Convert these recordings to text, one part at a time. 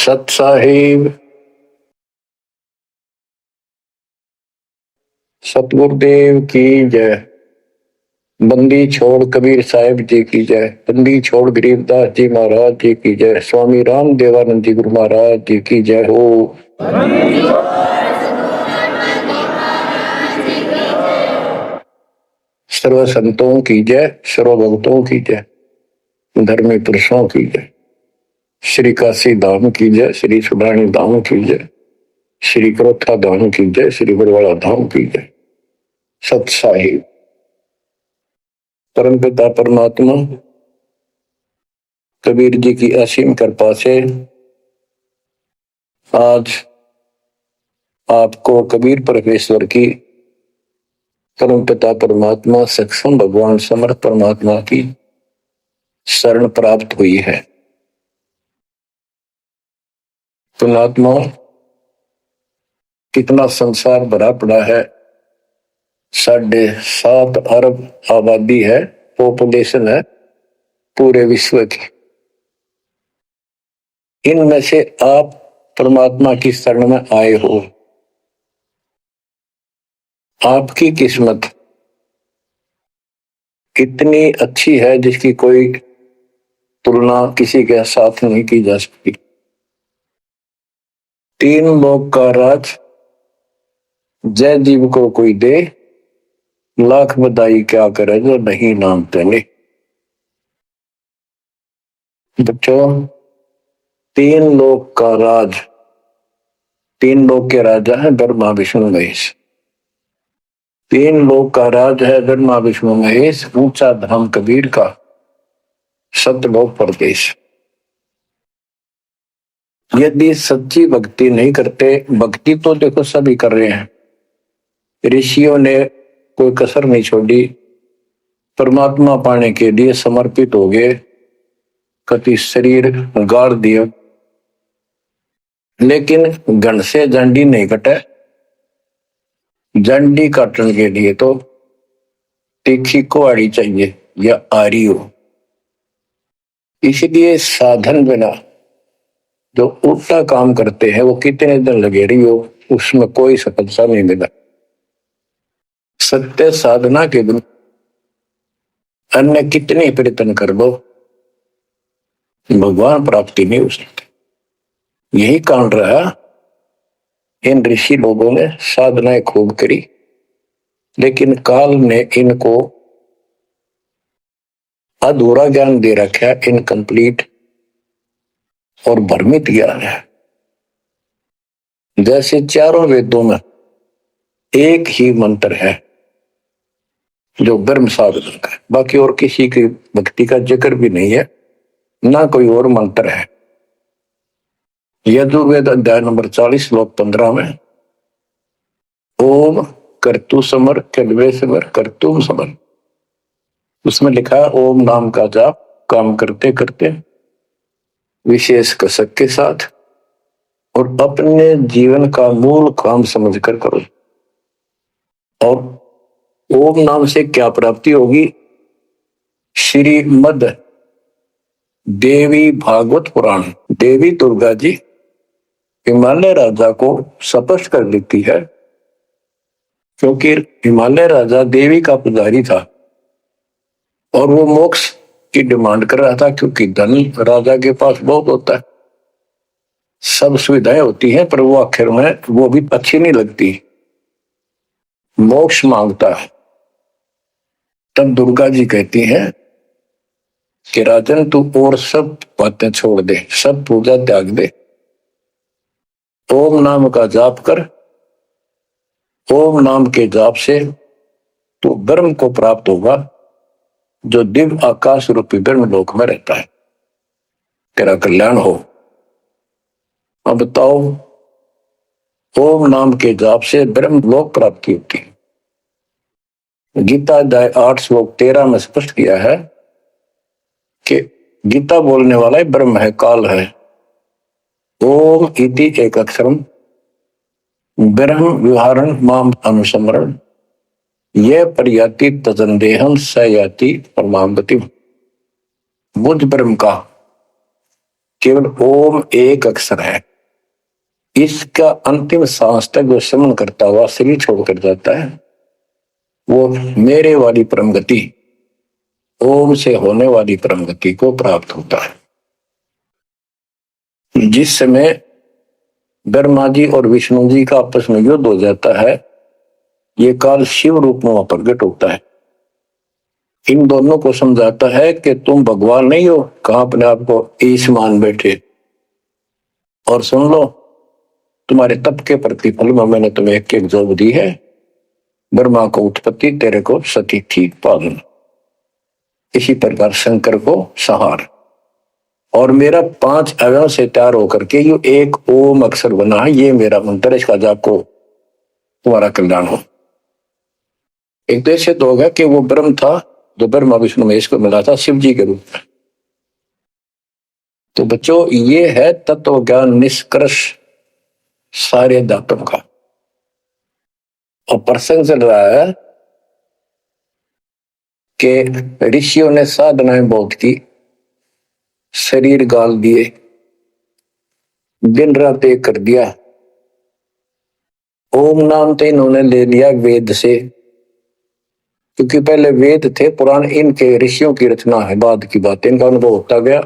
सत साहिब सतगुरुदेव की जय। बंदी छोड़ कबीर साहिब जी की जय। बंदी छोड़ गरीबदास जी महाराज जी की जय। स्वामी राम देवानंद जी गुरु महाराज जी की जय हो। सर्व संतों की जय, सर्व भक्तों की जय, धर्मी पुरुषों की जय। श्री काशी धाम की जय, श्री सुब्राणी धाम की जय, श्री क्रोथा धाम की जय, श्री बरवाड़ा धाम की जय। सत साहिब परम पिता परमात्मा कबीर जी की असीम कृपा से आज आपको कबीर परमेश्वर की परम पिता परमात्मा सक्षम भगवान समर्थ परमात्मा की शरण प्राप्त हुई है। पुण्यात्मा कितना संसार भरा पड़ा है। 7.5 अरब आबादी है, पॉपुलेशन है पूरे विश्व की। इनमें से आप परमात्मा की शरण में आए हो। आपकी किस्मत इतनी अच्छी है जिसकी कोई तुलना किसी के साथ नहीं की जा सकती। 3 लोक का राज जय जीव को कोई दे, लाख बधाई क्या करे जो नहीं नाम तेने। बच्चों, 3 लोक का राज, 3 लोक के राजा है ब्रह्मा विष्णु महेश। 3 लोक का राज है ब्रह्मा विष्णु महेश। ऊंचा धाम कबीर का, सतलोक परदेश। यदि सच्ची भक्ति नहीं करते, भक्ति तो देखो सभी कर रहे हैं, ऋषियों ने कोई कसर नहीं छोड़ी, परमात्मा पाने के लिए समर्पित हो गए, कति शरीर गाड़ दिया, लेकिन घन से जंडी नहीं कटे। जंडी काटने के लिए तो तीखी कुहाड़ी चाहिए या आरी हो। इसलिए साधन बिना जो उल्टा काम करते हैं वो कितने दिन लगे रही हो, उसमें कोई सफलता नहीं मिला। सत्य साधना के दिन अन्य कितने प्रयत्न कर लो, भगवान प्राप्ति नहीं हो सकती। यही कारण रहा इन ऋषि लोगों ने साधनाएं खूब करी, लेकिन काल ने इनको अधूरा ज्ञान दे रखा, इनकम्प्लीट और भ्रमित ज्ञान है। जैसे चारों वेदों में एक ही मंत्र है जो ब्रह्म साधन का है, बाकी और किसी की भक्ति का जिक्र भी नहीं है, ना कोई और मंत्र है। यजुर्वेद अध्याय नंबर 40 श्लोक 15 में ओम कर्तु समर कल्वे समर कर्तुम समर, उसमें लिखा है ओम नाम का जाप काम करते करते विशेष कसक के साथ और अपने जीवन का मूल काम समझकर करो। और ओम नाम से क्या प्राप्ति होगी? श्रीमद देवी भागवत पुराण देवी दुर्गा जी हिमालय राजा को स्पष्ट कर देती है, क्योंकि हिमालय राजा देवी का पुजारी था और वो मोक्ष की डिमांड कर रहा था, क्योंकि धन राजा के पास बहुत होता है, सब सुविधाएं होती हैं, पर वो आखिर में वो भी अच्छी नहीं लगती, मोक्ष मांगता है। तब दुर्गा जी कहती हैं कि राजन तू और सब बातें छोड़ दे, सब पूजा त्याग दे, ओम नाम का जाप कर। ओम नाम के जाप से तू ब्रह्म को प्राप्त होगा, जो दिव्य आकाश रूपी ब्रह्म लोक में रहता है। तेरा कल्याण हो। अब बताओ, ओम नाम के जाप से ब्रह्म लोक प्राप्ति होती है। गीता अध्याय 8 श्लोक 13 में स्पष्ट किया है कि गीता बोलने वाला ब्रह्म है, काल है। ओम इति एक अक्षरम ब्रह्म विहारण माम अनुस्मरण ये पर्याति तजंदेहम स याति परमागति। बुद्ध ब्रह्म का केवल ओम एक अक्षर है। इसका अंतिम सांस तक जो श्रवण करता हुआ शरीर छोड़कर जाता है, वो मेरे वाली परम गति, ओम से होने वाली परम गति को प्राप्त होता है। जिस समय ब्रह्मा जी और विष्णु जी का आपस में युद्ध हो जाता है, ये काल शिव रूप में वहां प्रकट होता है। इन दोनों को समझाता है कि तुम भगवान नहीं हो, कहां अपने आप को ईश मान बैठे, और सुन लो तुम्हारे तप के प्रतिफल में मैंने तुम्हें एक एक जोग दी है। ब्रह्मा को उत्पत्ति, तेरे को सती ठीक पालन, इसी प्रकार शंकर को संहार, और मेरा 5 अवयव से तैयार होकर के ये एक ओम अक्षर बना है। ये मेरा मंत्र है, इसका जाप को तुम्हारा कल्याण हो। एक तो ऐसे तो होगा कि वो ब्रह्म था जो ब्रह्मा विष्णु महेश को मिला था शिव जी के रूप में। तो बच्चों, ये है तत्व ज्ञान निष्कर्ष सारे दातों का। और प्रसंग चल रहा है कि ऋषियों ने साधनाएं बहुत की, शरीर गाल दिए, दिन रात एक कर दिया। ओम नाम तो इन्होंने ले लिया वेद से, क्योंकि पहले वेद थे पुराण, इनके ऋषियों की रचना है, बाद की बात, इनका अनुभव होता गया,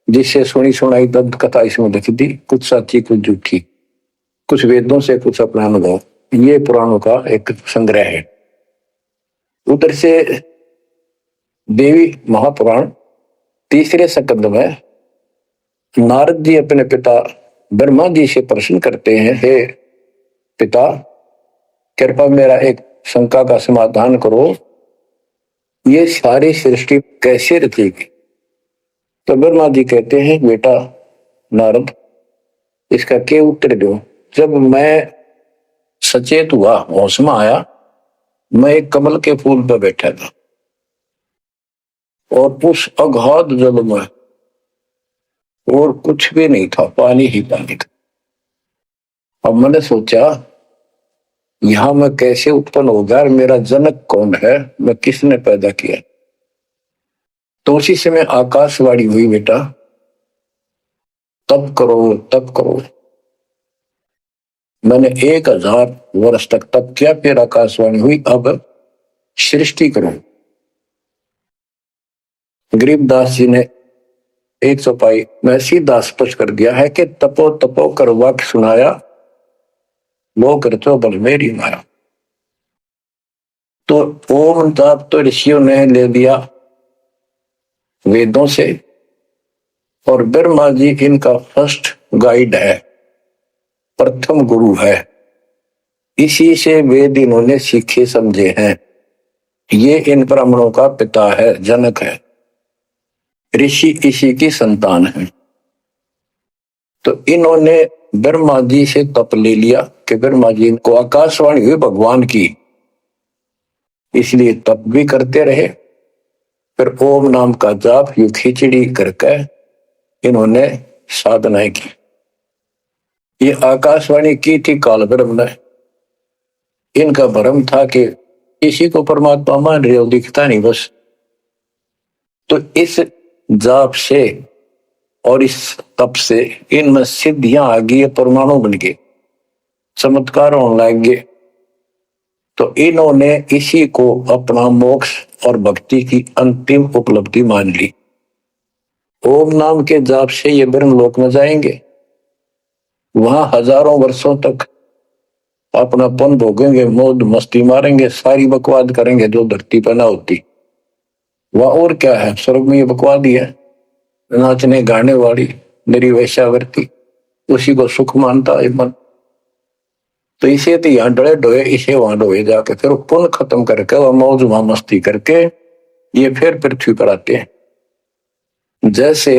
जिससे सुनी सुनाई दंत कथा इसमें लिख दी, कुछ सच्ची कुछ झूठी, कुछ वेदों से कुछ अपना अनुभव। ये पुराणों का एक संग्रह है। उधर से देवी महापुराण तीसरे स्कंद में नारद जी अपने पिता ब्रह्मा जी से प्रश्न करते हैं, हे पिता, कृपा मेरा एक शंका का समाधान करो, ये सारी सृष्टि कैसे रचेगी। तो ब्रह्मा जी कहते हैं, बेटा नारद, इसका क्या उत्तर दो। जब मैं सचेत हुआ, होश में आया, मैं एक कमल के फूल पर बैठा था और उस अगाध जल में और कुछ भी नहीं था, पानी ही पानी था। अब मैंने सोचा यहां मैं कैसे उत्पन्न हो गया, मेरा जनक कौन है, मैं किसने पैदा किया। तो उसी समय आकाशवाणी हुई, बेटा तप करो तप करो। मैंने 1000 वर्ष तक तप किया, फिर आकाशवाणी हुई, अब सृष्टि करो। गरीबदास जी ने 100 पाई में सीधा स्पष्ट कर दिया है कि तपो तपो कर वाक्य सुनाया, वो करतो बल मेरी माया। तो ओम जाप तो ऋषियों ने ले लिया वेदों से, और ब्रह्मा जी इनका फर्स्ट गाइड है, प्रथम गुरु है। इसी से वेद इन्होंने सीखे समझे हैं। ये इन ब्राह्मणों का पिता है, जनक है, ऋषि इसी की संतान है। तो इन्होंने ब्रह्मा जी से तप ले लिया कि ब्रह्मा जी को आकाशवाणी हुई भगवान की, इसलिए तप भी करते रहे। फिर ओम नाम का जाप यू खिचड़ी करके इन्होंने साधनाएं की। ये आकाशवाणी की थी काल ब्रह्म ने। इनका भ्रम था कि इसी को परमात्मा मान रहे हो, दिखता नहीं बस। तो इस जाप से और इस तप से इनमें सिद्धियां आ गई, परमाणु बन गए, चमत्कार होने लग गए। तो इन्होंने इसी को अपना मोक्ष और भक्ति की अंतिम उपलब्धि मान ली। ओम नाम के जाप से ये ब्रह्म लोक में जाएंगे, वहां हजारों वर्षों तक अपनापन भोगेंगे, मौज मस्ती मारेंगे, सारी बकवाद करेंगे जो धरती पर ना होती। वह और क्या है, स्वर्ग में ये बकवाद ही है, नाचने गाने वाली मेरी वैश्यावृत्ति, उसी को सुख मानता है मन। तो इसे तो यहाँ डरे डोए, इसे वहां डोए जाके, फिर पुण्य खत्म करके वह मौज मस्ती करके ये फिर पृथ्वी पर आते हैं। जैसे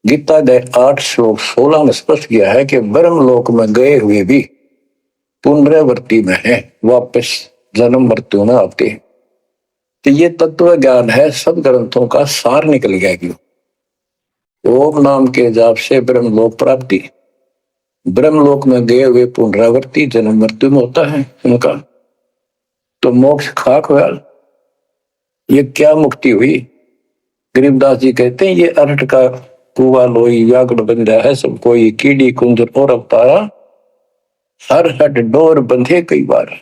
गीता के 8 श्लोक 16 में स्पष्ट किया है कि ब्रह्म लोक में गए हुए भी पुनरावृत्ति में है, वापस जन्म मृत्यु में आते हैं। तो ये तत्व ज्ञान है, सब ग्रंथों का सार निकल गया। क्यों? ओम नाम के जाप से ब्रह्म लोक प्राप्ति, ब्रह्मलोक में गए हुए पुनरावृत्ति जन्म मृत्यु में होता है उनका। तो मोक्ष खाक हुआ, ये क्या मुक्ति हुई। गरीबदास जी कहते हैं ये अरहट का कुआ लोई व्यागड़ बंधा है सब कोई, कीड़ी कुंजर और अवतारा, हर हट डोर बंधे कई बार।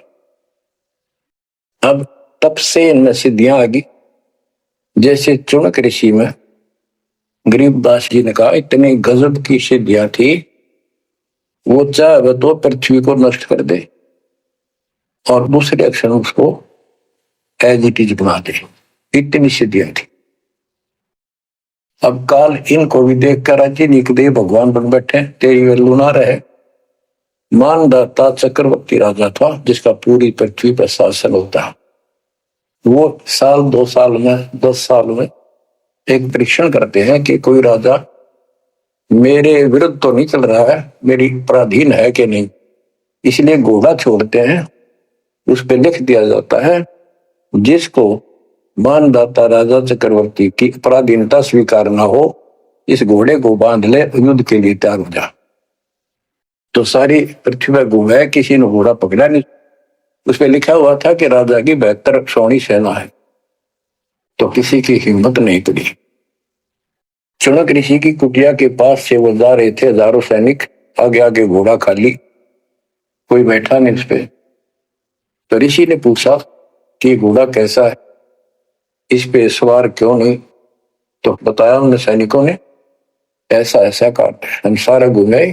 अब तब से इनमें सिद्धियां आ गई। जैसे चुनक ऋषि में गरीबदास जी ने कहा इतनी गजब की सिद्धियां थी, वो चाहे तो पृथ्वी को नष्ट कर दे और दूसरे क्षण उसको एज इट इज बना दे, इतनी सिद्धियां थी। अब काल इनको भी देख कर राजी निकदेव भगवान बन बैठे, तेरी वैल्यू ना रहे। मानदाता चक्रवर्ती राजा था जिसका पूरी पृथ्वी पर शासन होता है। वो साल 2 साल में 10 साल में एक परीक्षण करते हैं कि कोई राजा मेरे विरुद्ध तो नहीं चल रहा है, मेरी पराधीन है कि नहीं, इसलिए घोड़ा छोड़ते हैं। उस पर लिख दिया जाता है जिसको मानदाता राजा चक्रवर्ती की पराधीनता स्वीकार ना हो, इस घोड़े को बांध ले, युद्ध के लिए तैयार हो जा। तो सारी पृथ्वी में घूमे, किसी ने घोड़ा पकड़ा नहीं। उस पर लिखा हुआ था कि राजा की 72 सोनी सेना है, तो किसी की हिम्मत नहीं पड़ी। चुनक ऋषि की कुटिया के पास से वो जा रहे थे, हजारों सैनिक, आगे आगे घोड़ा खाली, कोई बैठा नहीं उस पे। तो ऋषि ने पूछा कि घोड़ा कैसा है, इस पे सवार क्यों नहीं? तो बताया उन सैनिकों ने, ऐसा ऐसा काट हम सारे घूमे,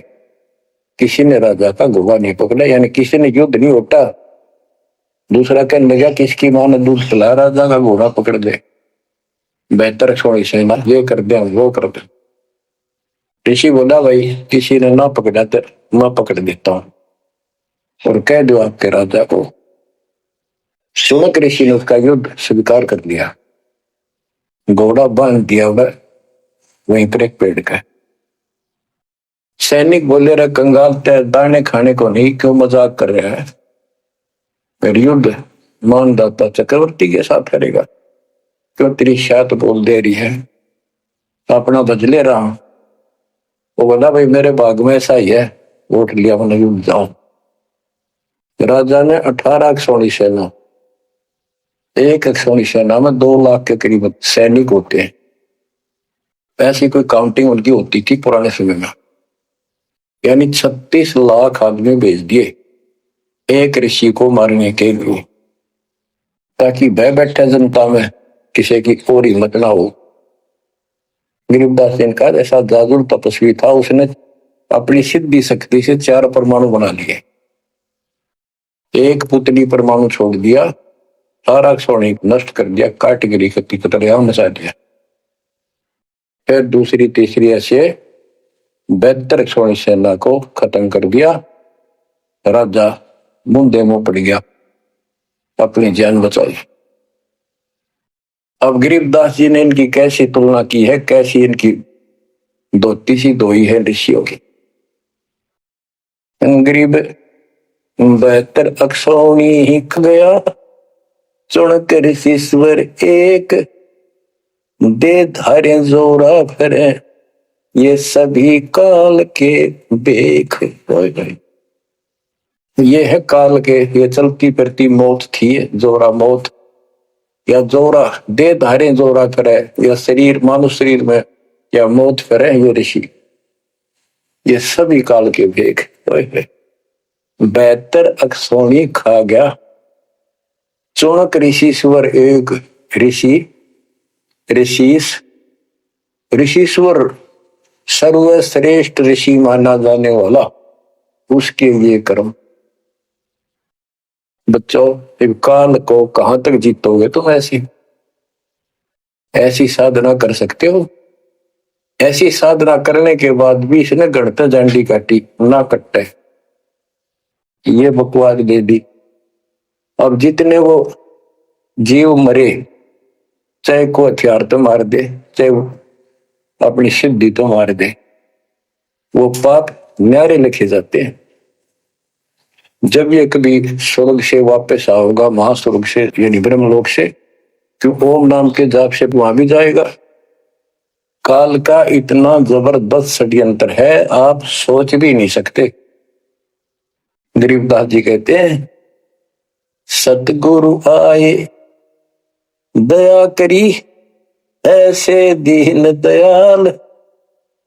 किसी ने राजा का घोड़ा नहीं पकड़ा, यानी किसी ने युद्ध नहीं उठा। दूसरा कहने लगा किसकी मां ने दूध पिलाया, राजा का घोड़ा पकड़ दे, बेहतर छोड़ी सेना, ये कर दे वो कर दे। ऋषि बोला भाई किसी ने ना पकड़ा तो मैं पकड़ देता हूं और कह दो आपके राजा को। शुनक ऋषि ने उसका युद्ध स्वीकार कर लिया, घोड़ा बांध दिया, वह वहीं पर एक पेड़ का। सैनिक बोले रहे कंगाल दाने खाने को नहीं, क्यों मजाक कर रहा है, फिर युद्ध मानदाता चक्रवर्ती के साथ करेगा, क्यों तेरी शायद बोल दे रही है, अपना बज ले रहा हूं। वो बोला भाई मेरे भाग में ऐसा ही है, वोट लिया मैंने युद्ध जाऊं। राजा ने 18 सोनी सेना, एक सोनी सेना में 2 लाख के करीब सैनिक होते हैं, ऐसी कोई काउंटिंग उनकी होती थी पुराने समय में, यानी 36 लाख आदमी भेज दिए एक ऋषि को मारने के लिए, ताकि भय बैठे जनता में किसी की और हिम्मत ना हो। गरीबदास जी का ऐसा जादू तपस्वी था, उसने अपनी सिद्धि शक्ति से 4 परमाणु बना लिए, एक पुतली परमाणु छोड़ दिया, सारा सोने नष्ट कर दिया, काट गिरी कतरिया मचा दिया। फिर दूसरी तीसरी ऐसे 72 सोनी सेना को खत्म कर दिया। राजा मुंदे मुंह पड़ गया, अपनी जान बचाई। अब गरीबदास जी ने इनकी कैसी तुलना की है, कैसी इनकी धोती सी धोई है ऋषियों की। गरीब 72 अक्षौणी ही गया, चुनक ऋषिश्वर एक, दे धारे जोरा फिरे, ये सभी काल के बेख। ये है काल के, ये चलती फिरती मौत थी, जोरा मौत, या जोरा दे धारे जोरा करे, या शरीर मानव शरीर में या मौत फिरे, ये ऋषि, ये सभी काल के भेख। 72 अक्षौणी खा गया, चुनक ऋषिश्वर एक, ऋषि ऋषिश्वर सर्वश्रेष्ठ ऋषि माना जाने वाला, उसके लिए कर्म। बच्चों काल को कहां तक जीतोगे तुम? ऐसी साधना कर सकते हो? ऐसी साधना करने के बाद भी इसने गणता जांडी काटी ना कट्टे, ये बकवास दे दी। अब जितने वो जीव मरे, चाहे को हथियार तो मार दे, चाहे अपनी सिद्धि तो मार दे, वो पाप न्यारे लिखे जाते हैं। जब ये कभी स्वर्ग से वापस आओगा, महास्वर्ग से यानी ब्रह्मलोक से, तो ओम नाम के जाप से वहां भी जाएगा। काल का इतना जबरदस्त षड्यंत्र है, आप सोच भी नहीं सकते। गरीबदास जी कहते हैं सतगुरु आए दया करी, ऐसे दीन दयाल,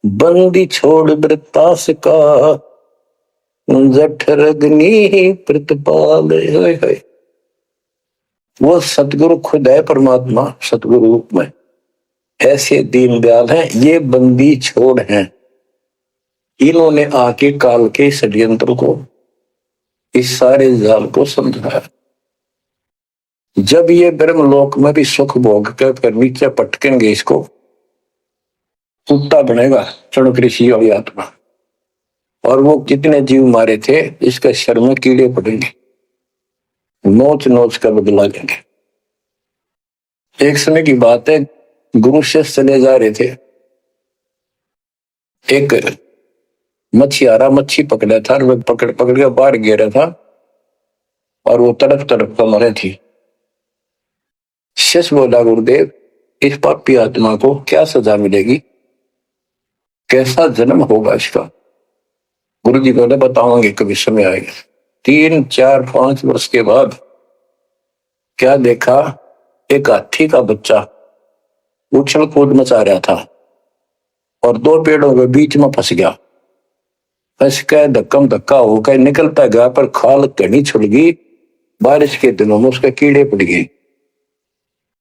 बंदी छोड़ वृतास का, जठरग्नि प्रतिपाल। वो सतगुरु खुद है, परमात्मा सतगुरु रूप में ऐसे दीनदयाल हैं। ये बंदी छोड़ हैं, इन्होंने आके काल के षड्यंत्र को, इस सारे जाल को समझाया। जब ये ब्रह्मलोक में भी सुख भोग कर फिर नीचे पटकेंगे, इसको कुत्ता बनेगा क्षण कृषि वाली आत्मा। और वो कितने जीव मारे थे, इसके शर में कीड़े पड़ेंगे, नोच नोच कर बदला लेंगे। एक समय की बात है, गुरु से चले जा रहे थे, एक मछियारा मच्छी पकड़ा था, वो पकड़ पकड़ के बाहर गिरा था और वो तड़प तड़प कर मरे थी। शिष्य बोला, गुरुदेव इस पापी आत्मा को क्या सजा मिलेगी, कैसा जन्म होगा इसका? गुरु जी बोले, बताओगे कभी समय आएगा। 3, 4, 5 वर्ष के बाद क्या देखा, एक हाथी का बच्चा उछल कूद मचा रहा था और 2 पेड़ों के बीच में फंस गया। फंस के धक्कम धक्का होकर निकलता गया, पर खाल घनी छुड़ गई। बारिश के दिनों में उसके कीड़े पड़ गए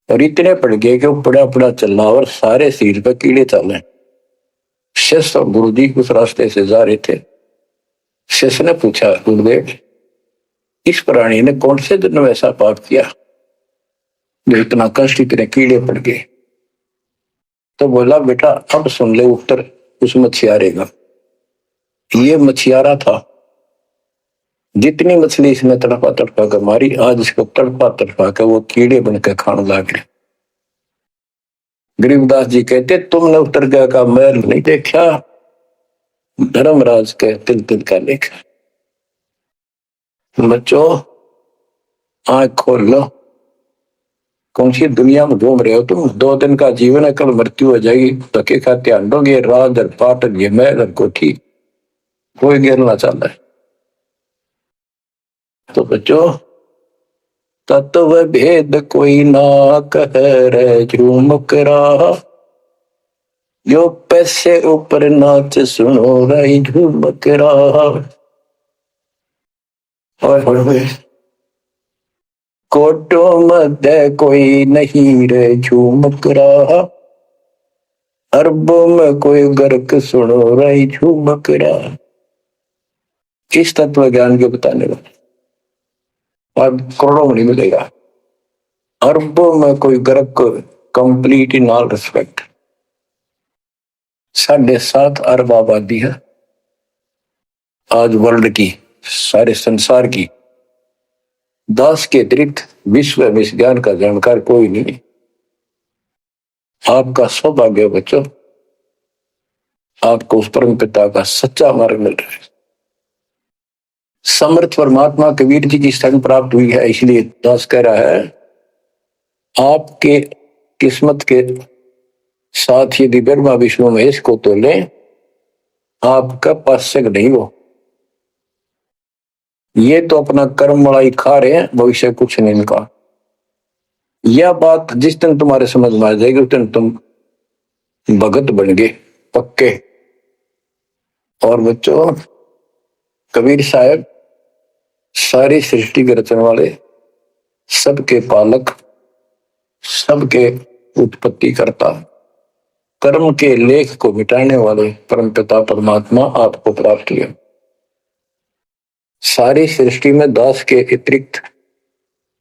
और इतने पड़ गए कि वो पड़ा पड़ा चलना और सारे शरीर पर कीड़े चले। शिष्य और गुरु जी उस रास्ते से जा रहे थे। शिष्य ने पूछा, गुरुदेव इस प्राणी ने कौन से दिन में ऐसा पाप किया जो इतना कष्ट, इतने कीड़े पड़ गए? तो बोला, बेटा अब सुन ले उत्तर उस मछियारे का। ये मछियारा था, जितनी मछली इसने तड़पा तड़पा कर मारी, आज इसको तड़पा तड़पा कर वो कीड़े बनकर खाने लग गए। गरीबदास जी कहते, तुमने उत्तर का महल नहीं देखा, धर्मराज के तिल तिल का लेखा। बच्चों आंख खोल लो, कौन सी दुनिया में घूम रहे हो तुम? 2 दिन का जीवन है, कल मृत्यु हो जाएगी। धक्के खाते आंडोगे, राज और पाट और ये महल और कोठी, कोई गिरना चाहता है। तो बच्चों तत्व भेद कोई ना कह रहे झूमक रहा, जो पैसे ऊपर नाच सुनो रही झूमक रहा। और कोटो मध्य कोई नहीं रे झूमक रहा, अरबों में कोई गर्क सुनो रही झूमक रहा। किस तत्व ज्ञान के बताने वाले, और करोड़ों में नहीं मिलेगा। अरबों में कोई गर्क, कंप्लीट इन ऑल रिस्पेक्ट। 7.5 अरब आबादी है आज वर्ल्ड की, सारे संसार की। 10 के अतिरिक्त विश्व में इस ज्ञान का जानकार कोई नहीं। आपका सौभाग्य बच्चों, आपको उस परम पिता का सच्चा मार्ग मिल रहा है। समर्थ परमात्मा कबीर जी की शरण प्राप्त हुई है, इसलिए दास कह रहा है, आपके किस्मत के साथ यदि ब्रह्मा विष्णु महेश को तो ले, आपका पास्यक नहीं हो। ये तो अपना कर्म मलाई खा रहे हैं, भविष्य कुछ नहीं इनका। यह बात जिस दिन तुम्हारे समझ में आ जाएगी, उस दिन तुम भगत बन गए पक्के। और बच्चों कबीर साहब सारी सृष्टि के रचने वाले, सबके पालक, सबके उत्पत्ति करता, कर्म के लेख को मिटाने वाले परम पिता परमात्मा आपको प्राप्त हुए। सारी सृष्टि में दास के अतिरिक्त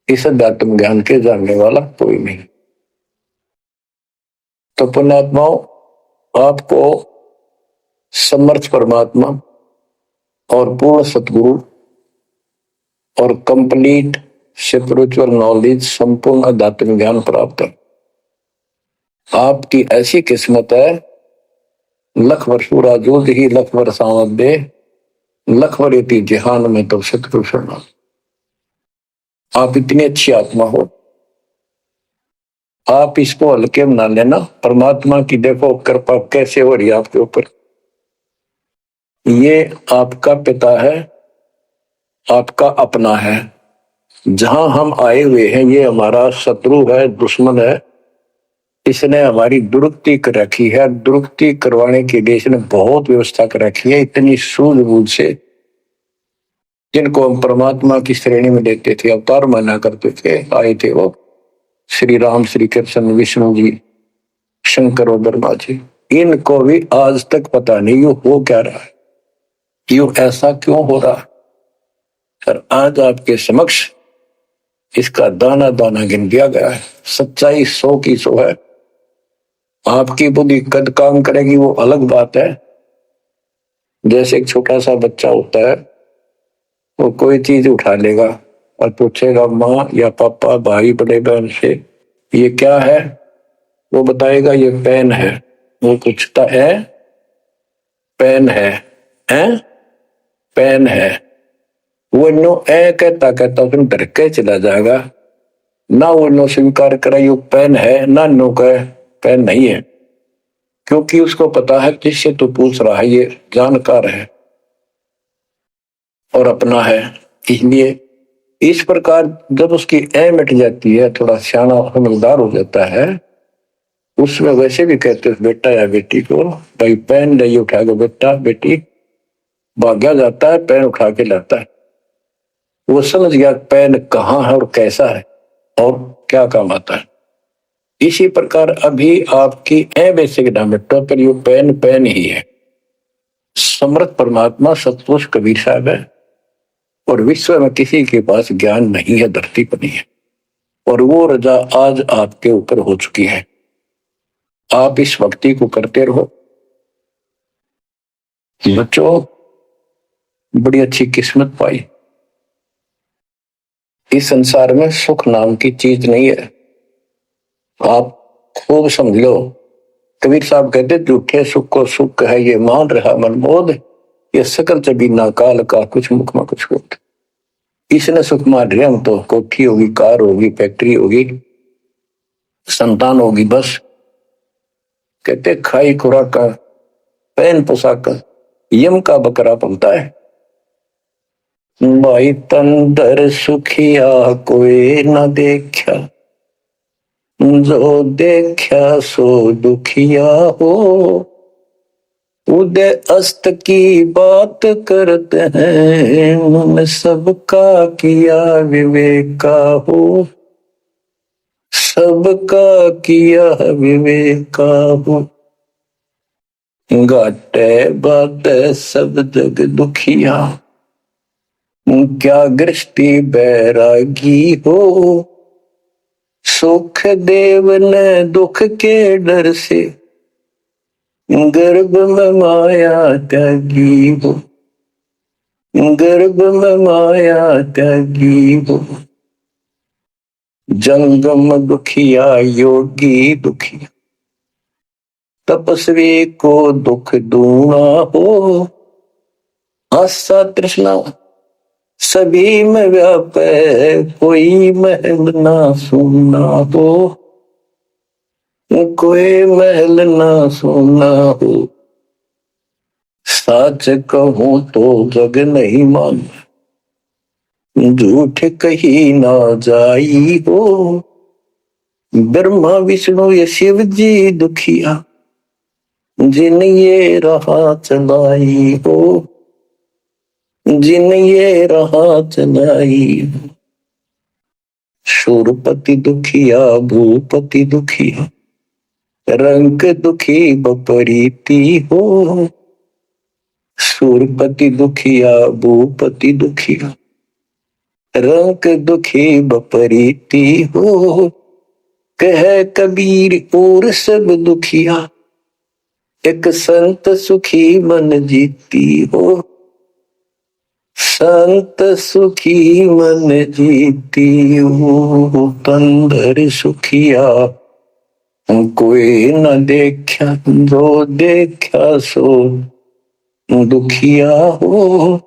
इस अध्यात्म ज्ञान के जानने वाला कोई नहीं। तो पुण्यात्माओं, आपको समर्थ परमात्मा और पूर्ण सतगुरु और कंप्लीट स्पिरिचुअल नॉलेज, संपूर्ण अध्यात्म ज्ञान प्राप्त है। आपकी ऐसी किस्मत है, लख वर्ष राजूद ही लख वर्ष आमद दे, लख वरेती जहान में तो सतगुरु शरण। आप इतनी अच्छी आत्मा हो, आप इसको हल्के बना लेना। परमात्मा की देखो कृपा कैसे हो रही है आपके ऊपर। ये आपका पिता है, आपका अपना है। जहां हम आए हुए हैं ये हमारा शत्रु है, दुश्मन है, इसने हमारी दुरुक्ति कर रखी है। दुरुक्ति करवाने के लिए इसने बहुत व्यवस्था कर रखी है, इतनी सूझबूझ से। जिनको हम परमात्मा की श्रेणी में लेते थे, अवतार माना करते थे, आए थे वो श्री राम, श्री कृष्ण, विष्णु जी, शंकर और ब्रह्मा जी। इनको भी आज तक पता नहीं यू हो क्या रहा है, यू ऐसा क्यों हो रहा है। और आज आपके समक्ष इसका दाना दाना गिन दिया गया है। सच्चाई 100 की 100 है। आपकी बुद्धि कद काम करेगी वो अलग बात है। जैसे एक छोटा सा बच्चा होता है, वो कोई चीज उठा लेगा और पूछेगा माँ या पापा, भाई, बड़े बहन से ये क्या है, वो बताएगा ये पेन है। वो पूछता है पेन है, हैं? पेन है। वो नो ए कहता कहता उसमें डर के चला जाएगा। ना वो नो स्वीकार करे ये पेन है, ना नो कहे पेन नहीं है, क्योंकि उसको पता है जिससे तो पूछ रहा है ये जानकार है और अपना है। इसलिए इस प्रकार जब उसकी ए मिट जाती है, थोड़ा सियाना समझदार हो जाता है, उसमें वैसे भी कहते हैं बेटा या बेटी को, भाई पेन नहीं उठा के बेटा बेटी, भाग्या जाता है पेन उठा के लाता है। वो समझ गया पेन कहाँ है और कैसा है और क्या काम आता है। इसी प्रकार अभी आपकी ए बेसिक ना मिटो, पर ये पेन पेन ही है। समर्थ परमात्मा सतपुरुष कबीर साहब है और विश्व में किसी के पास ज्ञान नहीं है, धरती पर नहीं है। और वो रजा आज आपके ऊपर हो चुकी है। आप इस भक्ति को करते रहो बच्चों, बड़ी अच्छी किस्मत पाई। इस संसार में सुख नाम की चीज नहीं है, आप खूब समझ लो। कबीर साहब कहते झूठे सुख को सुख है ये मान रहा मनमोद, ये सकल चबीना काल का कुछ मुख में कुछ होता। इसने सुख मान रहे हम तो, कोठी होगी, कार होगी, फैक्ट्री होगी, संतान होगी, बस। कहते खाई खुराक का, पहन पोशाक का, यम का बकरा पलता है। भाई तंदर सुखिया कोई न देखा, जो देखा सो दुखिया हो। उदय अस्त की बात करते हैं, मन सबका किया विवेका हो, सबका किया विवेका हो। घाटे बाटे सब जग दुखिया, क्या गृष्टि बैरागी हो। सुख देव ने दुख के डर से, गर्भ में माया त्यागी हो, गर्भ में माया त्यागी हो। जंगम दुखिया योगी दुखिया, तपस्वी को दुख दूना हो। आशा तृष्णा सभी में व्यापे, कोई महल ना सुना हो, कोई महल ना सुना हो। सच कहूं तो जग नहीं मान, झूठ कही ना जाई हो। ब्रह्मा विष्णु ये शिव जी दुखिया, जिन ये राह चलाई हो, जिन ये राह चलाई हो। शूरपति दुखिया भूपति दुखिया, रंग दुखी बपरीती हो। शूरपति दुखिया भूपति दुखिया, रंग दुखी बपरीती हो। कह कबीर और सब दुखिया, एक संत सुखी मन जीती हो। संत सुखी मन जीती हो। तंदर सुखिया कोई न देखा, जो देखा सो दुखिया हो।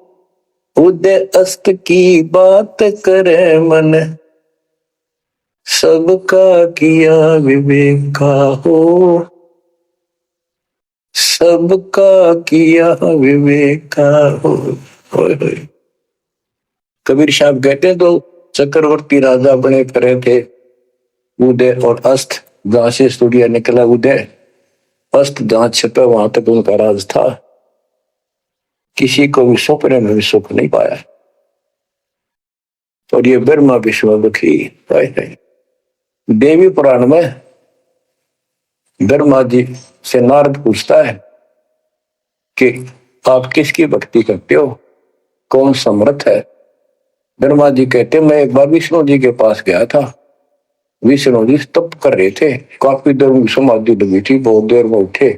उदय अस्त की बात करे मन, सबका किया विवेका हो, सबका किया विवेका हो। कबीर साहब कहते हैं तो चक्रवर्ती राजा बने करे थे उदय और अस्त, जहां से सूर्य निकला उदय अस्त जहां छिपे वहां तक उनका राज था। किसी को भी सपने में भी सुख नहीं पाया। और ये ब्रह्मा विष्णु दुखी देवी पुराण में ब्रह्मा जी से नारद पूछता है कि आप किसकी भक्ति करते हो, कौन समर्थ है। ब्रह्मा जी कहते मैं एक बार विष्णु जी के पास गया था। विष्णु जी तप कर रहे थे, काफी देर में समाधि लगी थी, बहुत देर में उठे।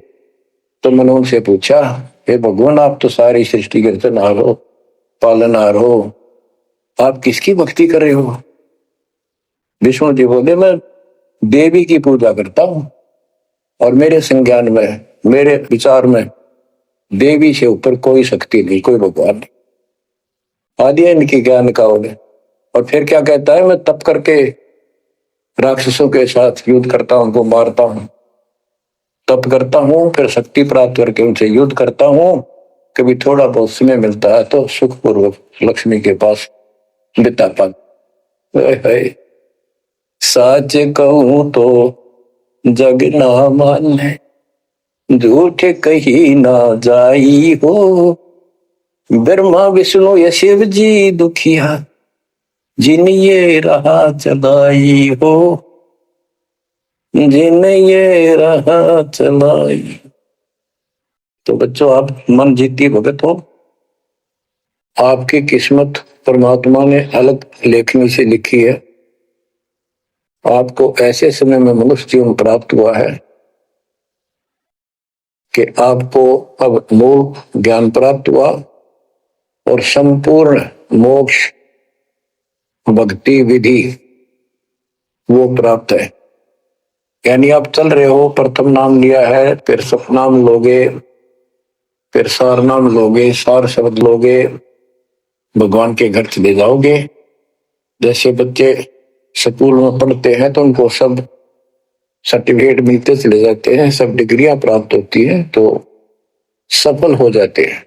तो मैंने उनसे पूछा हे भगवान आप तो सारी सृष्टि के रचनहार हो, पालनहार हो, आप किसकी भक्ति कर रहे हो। विष्णु जी बोले मैं देवी की पूजा करता हूं और मेरे संज्ञान में मेरे विचार में देवी से ऊपर कोई शक्ति नहीं, कोई भगवान नहीं। आदि इनकी ज्ञान का होने। और फिर क्या कहता है मैं तप करके राक्षसों के साथ युद्ध करता हूं, उनको मारता हूं, तप करता हूं, फिर शक्ति प्राप्त करके उनसे युद्ध करता हूं। कभी थोड़ा बहुत समय मिलता है तो सुखपूर्वक लक्ष्मी के पास बिता पाता। सच कहूं तो जग ना माने, झूठ कही ना जाई हो। ब्रह्मा विष्णु या शिव जी दुखिया, जिन ये रहा चलाई हो, जिन ये रहा चलाई। तो बच्चों आप मन जीती भगत हो। आपकी किस्मत परमात्मा ने अलग लेखनी से लिखी है। आपको ऐसे समय में मनुष्य जीवन प्राप्त हुआ है कि आपको अब मूल ज्ञान प्राप्त हुआ और संपूर्ण मोक्ष भक्ति विधि वो प्राप्त है। यानी आप चल रहे हो, प्रथम नाम लिया है, फिर सपनाम लोगे, फिर सार नाम लोगे, सार शब्द लोगे, भगवान के घर चले जाओगे। जैसे बच्चे स्कूल में पढ़ते हैं तो उनको सब सर्टिफिकेट मिलते चले जाते हैं, सब डिग्रियां प्राप्त होती हैं तो सफल हो जाते हैं।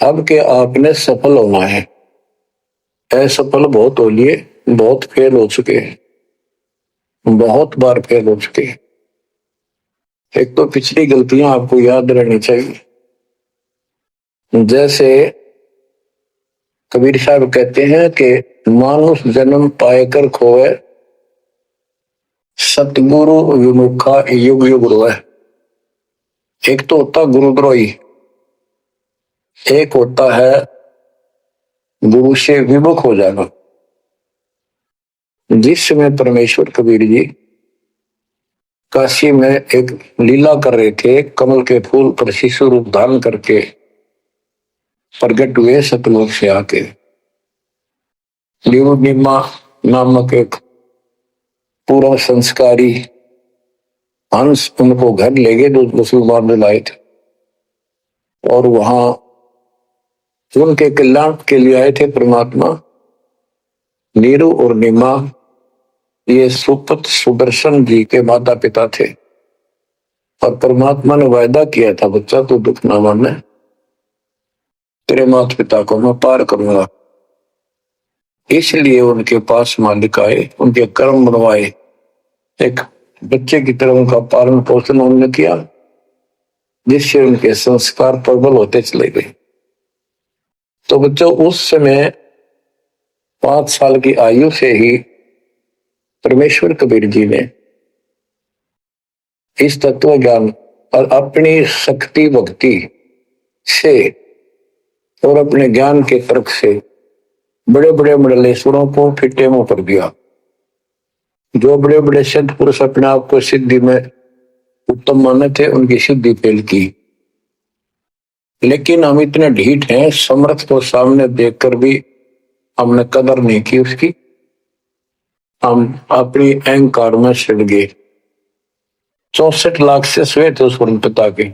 अब के आपने सफल होना है, असफल बहुत हो लिए, बहुत फेल हो चुके हैं, बहुत बार फेल हो चुके हैं। एक तो पिछली गलतियां आपको याद रहनी चाहिए। जैसे कबीर साहब कहते हैं कि मानुष जन्म पाएकर खोए, सतगुरु विमुखा युग युग रोए। एक तो होता गुरुद्रोही, एक होता है गुरु से विमुख हो जाना। जिस समय परमेश्वर कबीर जी काशी में एक लीला कर रहे थे, कमल के फूल पर शिशु रूप धारण करके प्रकट हुए सतलोक से आके। निमा नामक एक पूरा संस्कारी हंस उनको घर ले गए जो मुसलमान में लाए थे, और वहां उनके कल्याण के लिए आए थे परमात्मा। नीरू और निमा ये सुपत सुदर्शन जी के माता पिता थे, और परमात्मा ने वायदा किया था बच्चा तू दुख ना मानना, तेरे माता पिता को मैं पार करूंगा। इसलिए उनके पास मालिक आए, उनके कर्म बनवाए, एक बच्चे की तरह उनका पालन पोषण उन्होंने किया, जिससे उनके संस्कार प्रबल होते चले गए। तो बच्चों उस समय 5 साल की आयु से ही परमेश्वर कबीर जी ने इस तत्व ज्ञान और अपनी शक्ति भक्ति से और अपने ज्ञान के तर्क से बड़े बड़े मंडलेश्वरों को फिटे मुंह कर दिया। जो बड़े बड़े सिद्ध पुरुष अपने आप को सिद्धि में उत्तम माने थे, उनकी सिद्धि फेल की। लेकिन हम इतने ढीठ हैं, समर्थ को सामने देखकर भी हमने कदर नहीं की उसकी। हम अपनी अहंकार में सिड़ गए। 64 लाख से स्वे थे उस पिता के,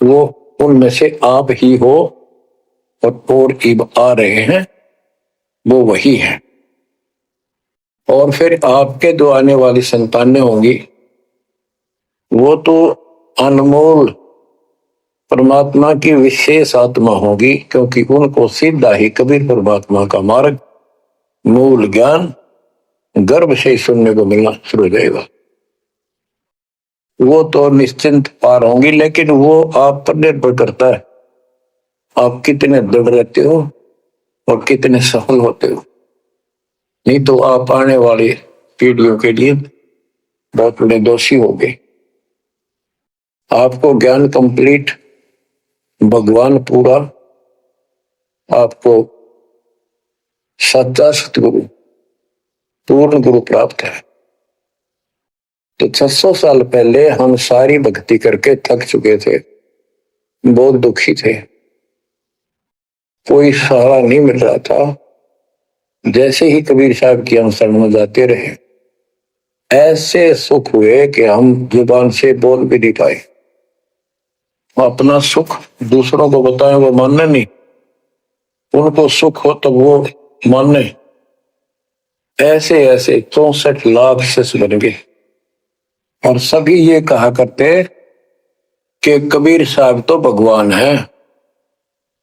वो उनमें से आप ही हो और इब आ रहे हैं, वो वही है। और फिर आपके जो आने वाली संतानें होंगी वो तो अनमोल परमात्मा की विशेष आत्मा होगी, क्योंकि उनको सीधा ही कबीर परमात्मा का मार्ग, मूल ज्ञान गर्भ से ही सुनने को मिलना शुरू हो जाएगा। वो तो निश्चिंत पार होंगी, लेकिन वो आप पर निर्भर करता है आप कितने दृढ़ रहते हो और कितने सफल होते हो। नहीं तो आप आने वाली पीढ़ियों के लिए बहुत बड़े दोषी हो गए। आपको ज्ञान कंप्लीट, भगवान पूरा, आपको सच्चा सतगुरु, पूर्ण गुरु प्राप्त है। तो 600 साल पहले हम सारी भक्ति करके थक चुके थे, बहुत दुखी थे, कोई सहारा नहीं मिल रहा था। जैसे ही कबीर साहब की हम शरण में जाते रहे, ऐसे सुख हुए कि हम जुबान से बोल भी नहीं पाए। अपना सुख दूसरों को बताएं वो मानने नहीं, उनको सुख हो तो वो मानने। ऐसे ऐसे 64 लाख शिष्य बन गए और सभी ये कहा करते कि कबीर साहब तो भगवान है,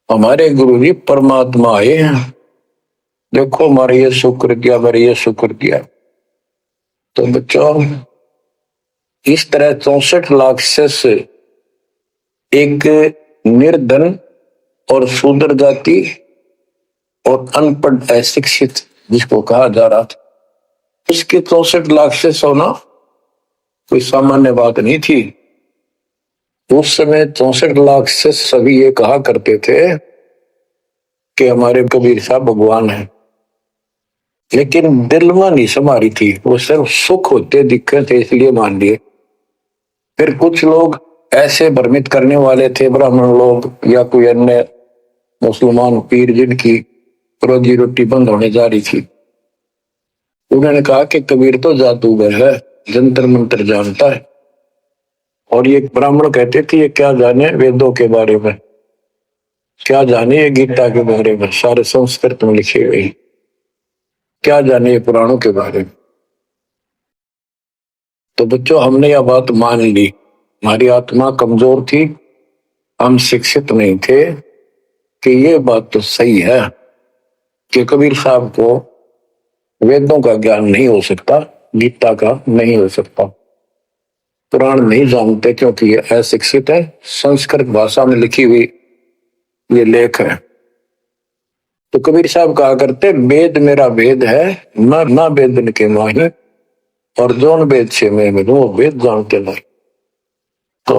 हमारे गुरु जी परमात्मा आए हैं, देखो हमारे ये शुक्र किया, हमारे ये शुक्र किया। तो बच्चों, इस तरह 64 लाख शिष्य एक निर्धन और शूद्र जाति और अनपढ़ अशिक्षित जिसको कहा जा रहा था, इसके 64 लाख शिष्य होना कोई सामान्य बात नहीं थी। उस समय 64 लाख शिष्य सभी ये कहा करते थे कि हमारे कबीर साहब भगवान है, लेकिन दिल में नहीं समारी थी, वो सिर्फ सुख होते दिक्कत थे इसलिए मान लिए। फिर कुछ लोग ऐसे भ्रमित करने वाले थे, ब्राह्मण लोग या कोई अन्य मुसलमान पीर जिनकी रोजी रोटी बंद होने जा रही थी, उन्होंने कहा कि कबीर तो जादूगर है, जंतर मंत्र जानता है। और ये ब्राह्मण कहते थे ये क्या जाने वेदों के बारे में, क्या जाने ये गीता के बारे में, सारे संस्कृत में लिखे हुए, क्या जाने ये पुराणों के बारे में। तो बच्चों, हमने यह बात मान ली, हमारी आत्मा कमजोर थी, हम शिक्षित नहीं थे कि ये बात तो सही है कि कबीर साहब को वेदों का ज्ञान नहीं हो सकता, गीता का नहीं हो सकता, पुराण नहीं जानते क्योंकि ये अशिक्षित है, संस्कृत भाषा में लिखी हुई ये लेख है। तो कबीर साहब कहा करते वेद मेरा वेद है, ना वेदन के माही, और जोन वेद से मैं मिलूं वो वेद जानते नहीं। तो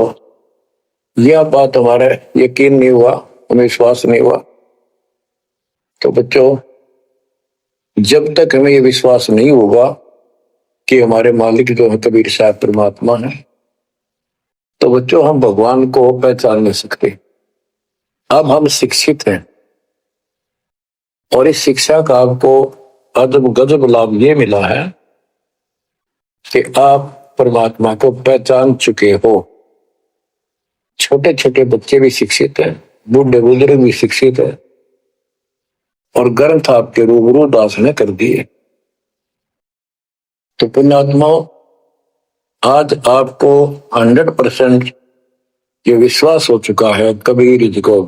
यह बात हमारे यकीन नहीं हुआ, हमें विश्वास नहीं हुआ। तो बच्चों, जब तक हमें यह विश्वास नहीं होगा कि हमारे मालिक जो है कबीर साहब परमात्मा है, तो बच्चों हम भगवान को पहचान नहीं सकते। अब हम शिक्षित हैं और इस शिक्षा का आपको अजब गजब लाभ ये मिला है कि आप परमात्मा को पहचान चुके हो। छोटे छोटे बच्चे भी शिक्षित हैं, बूढ़े बुजुर्ग भी शिक्षित है, और ग्रंथ आपके रूबरू दास ने कर दिए। तो पुण्यात्माओं, आज आपको 100% ये विश्वास हो चुका है कबीर जी को।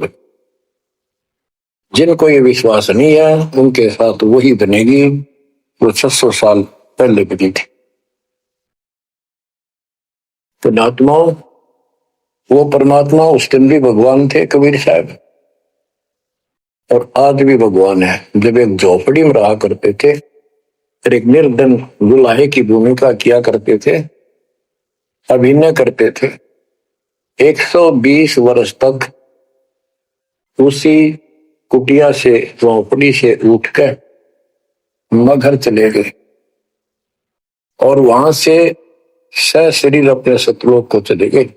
जिनको ये विश्वास नहीं है उनके साथ वही बनेगी वो 600 साल पहले बनी थी। पुण्यात्माओं, वो परमात्मा उस दिन भी भगवान थे कबीर साहब, और आज भी भगवान है। जब एक झोपड़ी में रहा करते थे और एक निर्धन दुल्हे की भूमिका किया करते थे, अभिनय करते थे, 120 वर्ष तक उसी कुटिया से, झोपड़ी से उठकर मगहर चले गए और वहां से सशरीर अपने सतलोक को चले गए।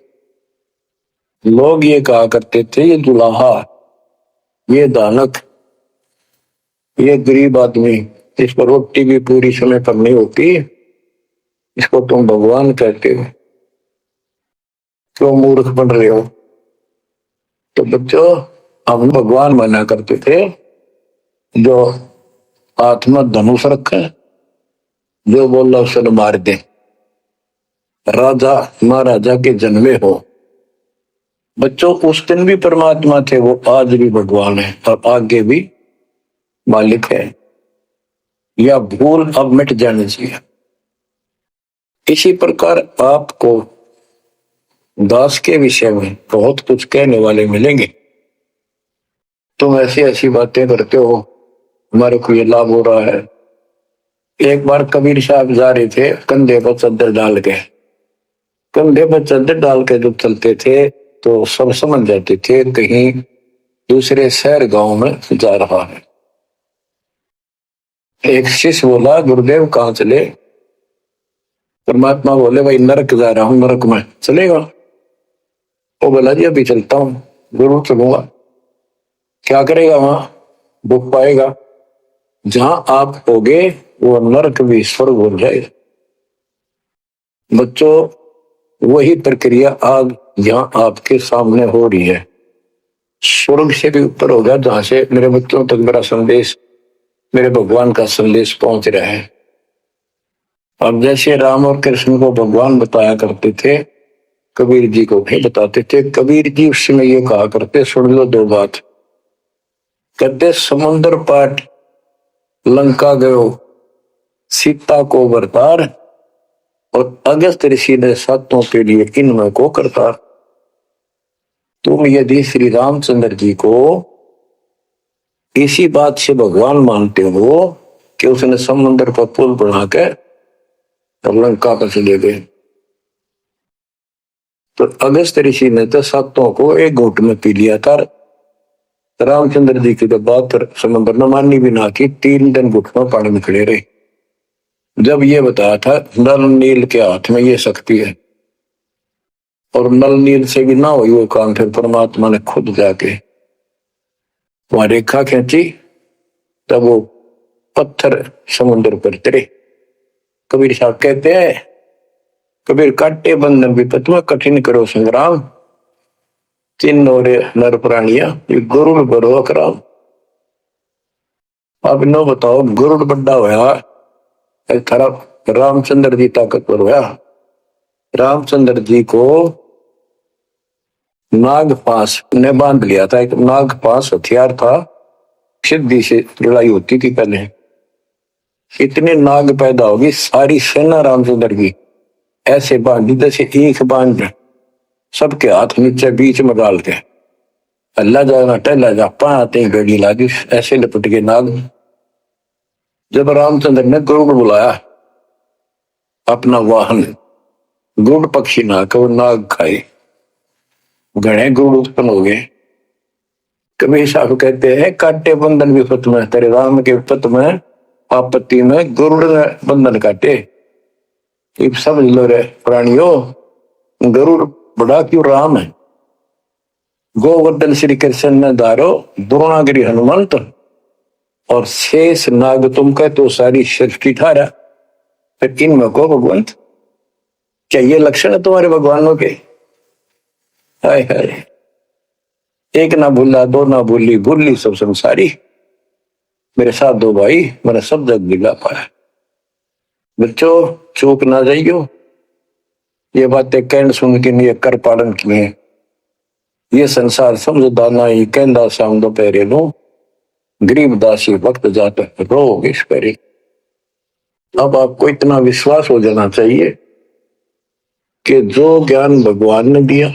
लोग ये कहा करते थे ये दुल्हा, ये दानक, ये गरीब आदमी, इस पर रोटी भी पूरी समय पर नहीं होती, इसको तुम भगवान कहते हो, क्यों मूर्ख बन रहे हो। तो बच्चों, हम भगवान माना करते थे जो आत्मा धनुष रखे, जो बोला उसे मार दे, राजा महाराजा के जन्मे हो। बच्चों, उस दिन भी परमात्मा थे, वो आज भी भगवान है और आगे भी मालिक है। या भूल अब मिट जानी चाहिए। इसी प्रकार आपको दास के विषय में बहुत कुछ कहने वाले मिलेंगे। तुम ऐसी ऐसी बातें करते हो, हमारे को ये लाभ हो रहा है। एक बार कबीर साहब जा रहे थे कंधे पर चादर डाल के, कंधे पर चादर डाल के जब चलते थे तो सब समझ जाते थे कहीं दूसरे शहर गांव में जा रहा है। एक शिष्य बोला, गुरुदेव कहाँ चले? परमात्मा बोले, भाई नरक जा रहा हूं, नरक में चलेगा? वो बोला, जी अभी चलता हूं, जरूर चलूंगा। क्या करेगा वहां? दुख पाएगा। जहां आप होगे वो नरक भी स्वर्ग हो जाएगा। बच्चों, वही प्रक्रिया आज यहां आपके सामने हो रही है। स्वर्ग से भी ऊपर होगा, जहां से मेरे बच्चों तक मेरा संदेश, मेरे भगवान का संदेश पहुंच रहा है। अब जैसे राम और कृष्ण को भगवान बताया करते थे, कबीर जी को भी बताते थे। कबीर जी उस समय ये कहा करते, सुन लो दो बात। कहते, समुद्र पाट लंका गयो, सीता को बरतार, और अगस्त ऋषि ने सातों के लिए इनमें को करतार। तुम यदि श्री रामचंद्र जी को इसी बात से भगवान मानते हो कि उसने समुद्र पर पुल बना के लंका पर चले गए, तो अगस्त ऋषि ने तो सातों को एक घूंट में पी लिया था। रामचंद्र जी की तो बात समुद्र ने मानी भी ना की, 3 दिन घुटनों पानी में खड़े रहे। जब ये बताया था नल नील के हाथ में ये शक्ति है, और नल नील से भी ना हुई वो काम, फिर परमात्मा ने खुद जाके वहां रेखा खींची, तब वो पत्थर समुद्र पर तरे। कबीर साहब कहते हैं, कबीर काटे बंधन विपत में कठिन करो संग्राम, तीन नोरे नर प्राणिया ये गरुड़ बड़ो अकराम। अब नो बताओ, गरुड़ बड़ा होया, थारा रामचंद्र जी ताकतवर होया। रामचंद्र जी को नागपाश ने बांध लिया था। एक नागपाश हथियार था, सिद्धि से लड़ाई होती थी पहले। इतने नाग पैदा होगी, सारी सेना रामचंद्र की ऐसे बांधी जैसे एक बांध, सबके हाथ नीचे बीच में डाल के अल्लाह जाना टहला जा पाते गड़ी लागी, ऐसे लपट के नाग। जब रामचंद्र ने गरुड़ बुलाया अपना वाहन, गरुड़ पक्षी ना को नाग खाए, घने गरुड़ उत्पन्न हो गए। कबीर साहब कहते हैं, काटे बंधन विपत में, तेरे राम के विपत में आपत्ति में गरुड़ ने बंधन काटे। समझ लो रे प्राणियों, गरुड़ बड़ा क्यों राम है। गोवर्धन श्री कृष्ण ने धारो, द्रोणागिरी हनुमंत, और शेष नाग तुम कह तो सारी सृष्टि थारा। फिर इनमें को भगवंत, क्या ये लक्षण है तुम्हारे भगवानों के? हाय हाय, एक ना भूला दो ना भूली, भूली सब संसारी, मेरे साथ दो भाई मैंने सब जग दिला पाया। बच्चों, चूक ना जाइयो, ये बातें कहन सुन के नहीं कर पालन किए। ये संसार समझदा नहीं, कहंदा शाम दोपहरे नो, गरीब दासी वक्त जाता रोग इस पर। अब आपको इतना विश्वास हो जाना चाहिए कि जो ज्ञान भगवान ने दिया,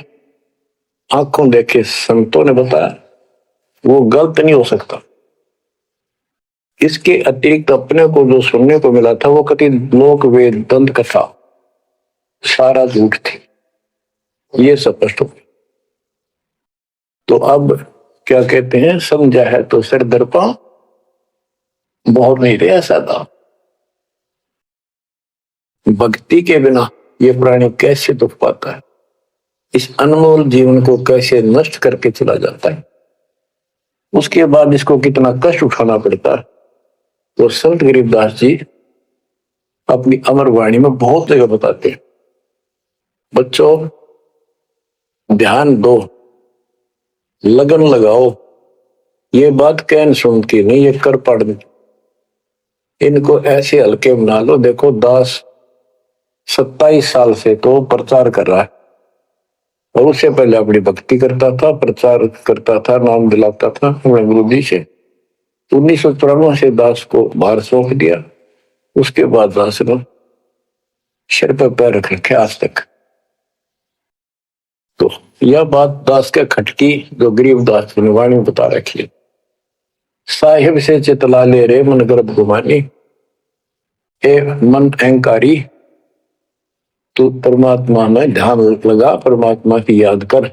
आंखों देखे संतों ने बताया, वो गलत नहीं हो सकता। इसके अतिरिक्त अपने को जो सुनने को मिला था वो कति लोक वेद दंत कथा सारा झूठ थी, ये स्पष्ट हो। तो अब क्या कहते हैं, समझा है तो सिर दर्पा बहुत नहीं रहे सादा। भक्ति के बिना ये प्राणी कैसे दुख पाता है, इस अनमोल जीवन को कैसे नष्ट करके चला जाता है, उसके बाद इसको कितना कष्ट उठाना पड़ता है। तो संत गरीबदास जी अपनी अमर वाणी में बहुत जगह बताते हैं। बच्चों, ध्यान दो, लगन लगाओ, ये बात कहन सुन की नहीं, ये कर पढ़। इनको ऐसे हल्के बना लो। देखो, दास 27 साल से तो प्रचार कर रहा है, और उससे पहले अपनी भक्ति करता था, प्रचार करता था, नाम दिलाता था अपने गुरु जी से। 1994 से दास को बाहर सौंप दिया। उसके बाद दास ने सिर पर पैर रख रखे आज तक। तो यह बात दास के खटकी जो गरीब दास की वाणी बता रखी। साहिब से चितला ले रे मन गर्भ गुमानी, ए मन अहंकारी तू परमात्मा में ध्यान लगा, परमात्मा की याद कर।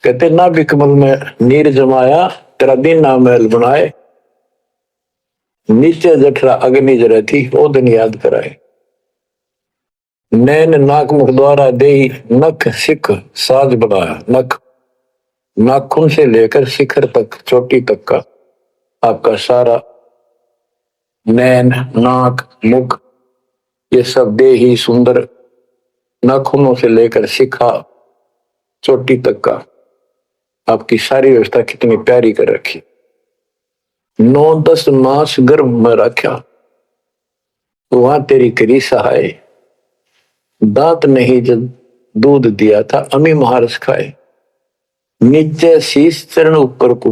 कहते ना बिकमल में नीर जमाया, तेरा दिन ना महल बनाए, नीचे जठरा अग्नि जरे थी ओ दिन याद कराए। नैन नाक मुख द्वारा दे नख सिख साज बनाया, नख नाखून से लेकर शिखर तक चोटी तक का आपका सारा नैन नाक मुख ये सब दे ही सुंदर, नाखूनों से लेकर शिखा चोटी तक का आपकी सारी व्यवस्था कितनी प्यारी कर रखी। 9-10 मास गर्भ में रखा, वहां तेरी करी सहाय, दांत नहीं जब दूध दिया था अमी महारस खाए, नीचे शीश चरण ऊपर को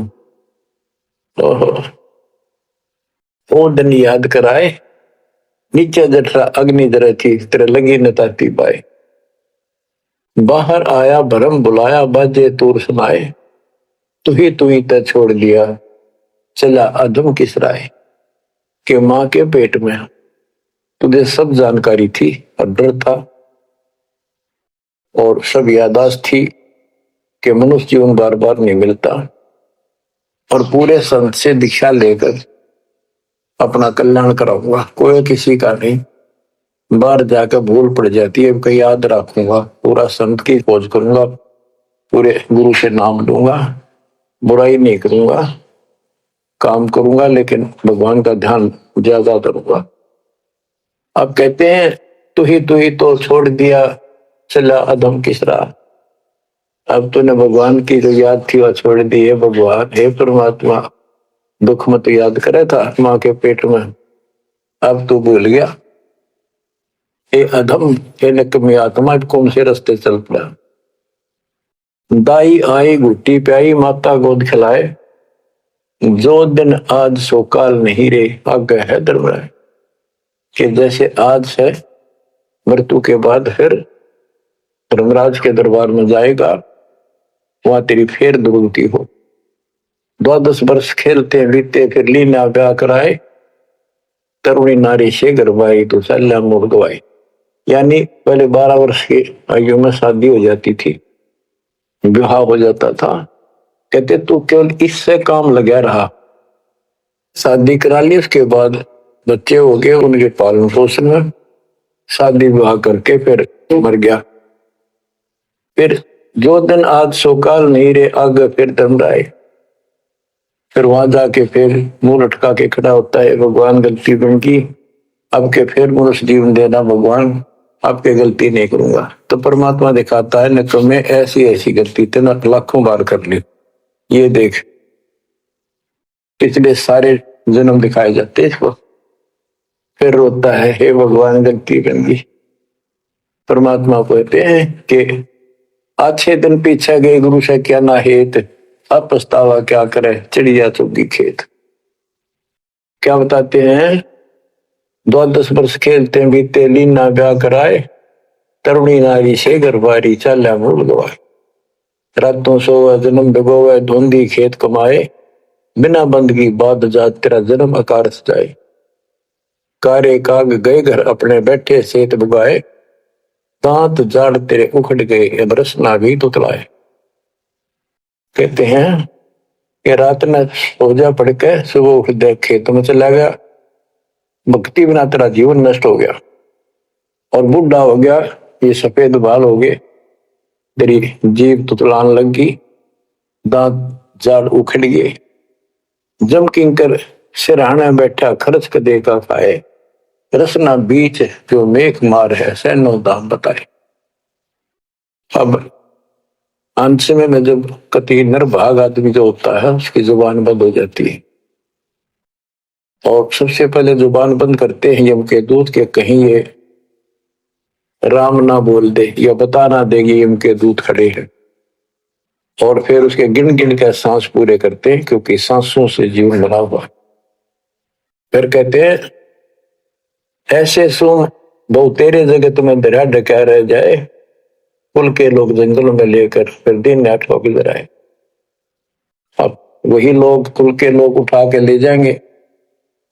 ओ दिन याद कराए, नीचे जठरा अग्नि जरे थी तेरे लगी न ताती पाए। बाहर आया भरम बुलाया बाजे तूर सुनाए, तू ही तय छोड़ दिया चला अधम किस राय। के मां के पेट में तुझे सब जानकारी थी और डर था और सब यादाश्त थी कि मनुष्य जीवन बार बार नहीं मिलता, और पूरे संत से दीक्षा लेकर अपना कल्याण कराऊंगा, कोई किसी का नहीं। बाहर जाकर भूल पड़ जाती है, कहीं याद रखूंगा, पूरा संत की खोज करूंगा, पूरे गुरु से नाम लूंगा, बुराई नहीं करूंगा, काम करूंगा लेकिन भगवान का ध्यान ज्यादा करूंगा। अब कहते हैं तू ही तो छोड़ दिया चला अधम किस राह। अब तूने भगवान की जो याद थी वह छोड़ दी है। भगवान हे परमात्मा, दुख मत याद करे था मां के पेट में, अब तू भूल गया। ए अधम हे नकमी आत्मा, कौन से रास्ते चल पड़ा। दाई आई घुट्टी प्याई माता गोद खिलाए, जो दिन आज सो काल नहीं रे आगे है दरबार। कि जैसे आज है मृत्यु के बाद फिर धर्मराज के दरबार में जाएगा, वहां तेरी फेर दुर्गति हो। 12 वर्ष खेलते बीते फिर लीना ब्याह कराए, तरुणी नारी से गरबाई तो सल्ला मुख गवाई। यानी पहले 12 वर्ष की आयु में शादी हो जाती थी, विवाह हो जाता था। कहते तू केवल इससे काम लगा रहा, शादी करा ली, उसके बाद बच्चे हो गए, उनके पालन पोषण में शादी विवाह करके फिर मर गया। फिर जो दिन आज सोकाल नहीं रे आगे फिर धर्मराय, फिर वहां जाके फिर मुंह लटका के खड़ा होता है, भगवान गलती उनकी, अब के फिर मनुष्य जीवन देना भगवान, आपके गलती नहीं करूंगा। तो परमात्मा दिखाता है न तुम्हें ऐसी ऐसी गलती तेना लाखों बार कर ली, ये देख पिछले सारे जन्म दिखाए जाते इसको। फिर रोता है हे भगवान गलती बन गई। परमात्मा को कहते हैं कि अच्छे दिन पीछे गए गुरु से क्या ना हेत, अब पछतावा क्या करे चिड़िया चुगी खेत। क्या बताते हैं 12 वर्ष खेलते बीते लीना ब्याह कराए, तरुणी नारी से गरबारी चाल्या मूल गवाए। रातों सोवे जन्म भिगोवे धुंधी खेत कमाए, बिना बंदगी बाद जात तेरा जन्म आकार जाए। कारे काग गए घर अपने बैठे सेत बुगाए, दांत जाड़ तेरे उखड़ गए अब रसना भी तुतलाए। कहते हैं कि रात में सोजा पड़ के सुबह उठ देखे तो मैं चला गया, भक्ति बिना तेरा जीवन नष्ट हो गया और बूढ़ा हो गया, ये सफेद बाल हो गए, तेरी जीभ तुतलान लग गई, दांत जाड़ उखड़ गए। जम किंकर सिरहाने बैठा खर्च क देखा खाए, रसना बीच जो मेघ मार है सैनो दाम बताए। अब अंत में जब कति निर्भाग आदमी जो होता है उसकी जुबान बंद हो जाती है, और सबसे पहले जुबान बंद करते हैं यम के दूत के कहीं ये राम ना बोल दे या बता ना देगी यम के दूत खड़े हैं, और फिर उसके गिन गिन के सांस पूरे करते हैं क्योंकि सांसों से जीवन बना हुआ। फिर कहते हैं ऐसे सुन बहु तेरे जगत में दरिया ढका रह जाए, कुल के लोग जंगलों में लेकर फिर दिन रात को गुजर आए। अब वही लोग कुल के लोग उठा के ले जाएंगे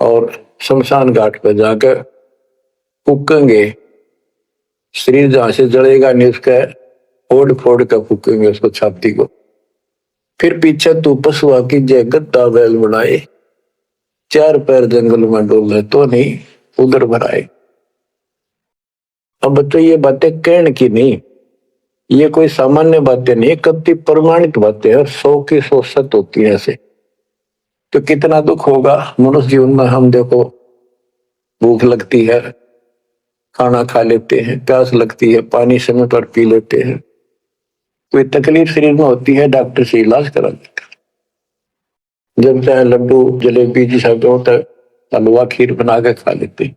और शमशान घाट पर जाकर फूकेंगे। शरीर जहां से जलेगा नहीं उसका फोड़ फोड़ कर फूकेंगे उसको, छाती को। फिर पीछे तू पशुआ की जय गद्दा बैल बनाए, चार पैर जंगल में डोले तो नहीं उधर भराए। अब बच्चों ये बातें कहने की नहीं, ये कोई सामान्य बातें नहीं, कति प्रमाणित बातें हैं, 100 की 100 सत्य होती है ऐसे। तो कितना दुख होगा मनुष्य जीवन में। हम देखो भूख लगती है, खाना खा लेते हैं, प्यास लगती है, पानी समय पर पी लेते हैं, कोई तकलीफ शरीर में होती है, डॉक्टर से इलाज करा देते हैं। जब चाहे लड्डू जलेबी जी सब होता है, हलवा खीर बना के खा लेते हैं।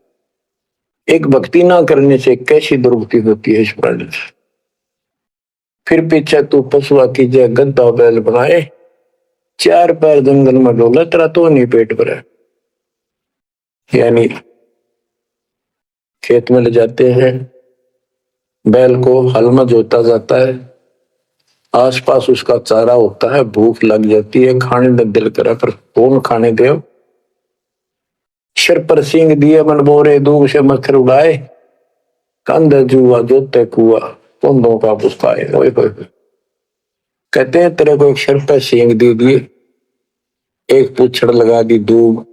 एक भक्ति ना करने से कैसी दुर्गति होती है इस प्राणी से। फिर पीछे तू पशुआ की जय गद्दा बैल बनाए, चार पैर जंगल में डोला तेरा तो नहीं पेट भरा। यानी खेत में ले जाते हैं, बैल को हल में जोता जाता है, आसपास उसका चारा होता है, भूख लग जाती है, खाने में दिल करे पर कौन खाने दे। सिर पर सिंह दिए मन बोरे, दूर से मच्छर उड़ाए, कंध जुआ जोते कुआ, कुंदों का पुष्पाए। कहते हैं तेरे को एक सिर पर सिंह दे दिए, एक पूछड़ लगा दी दूब,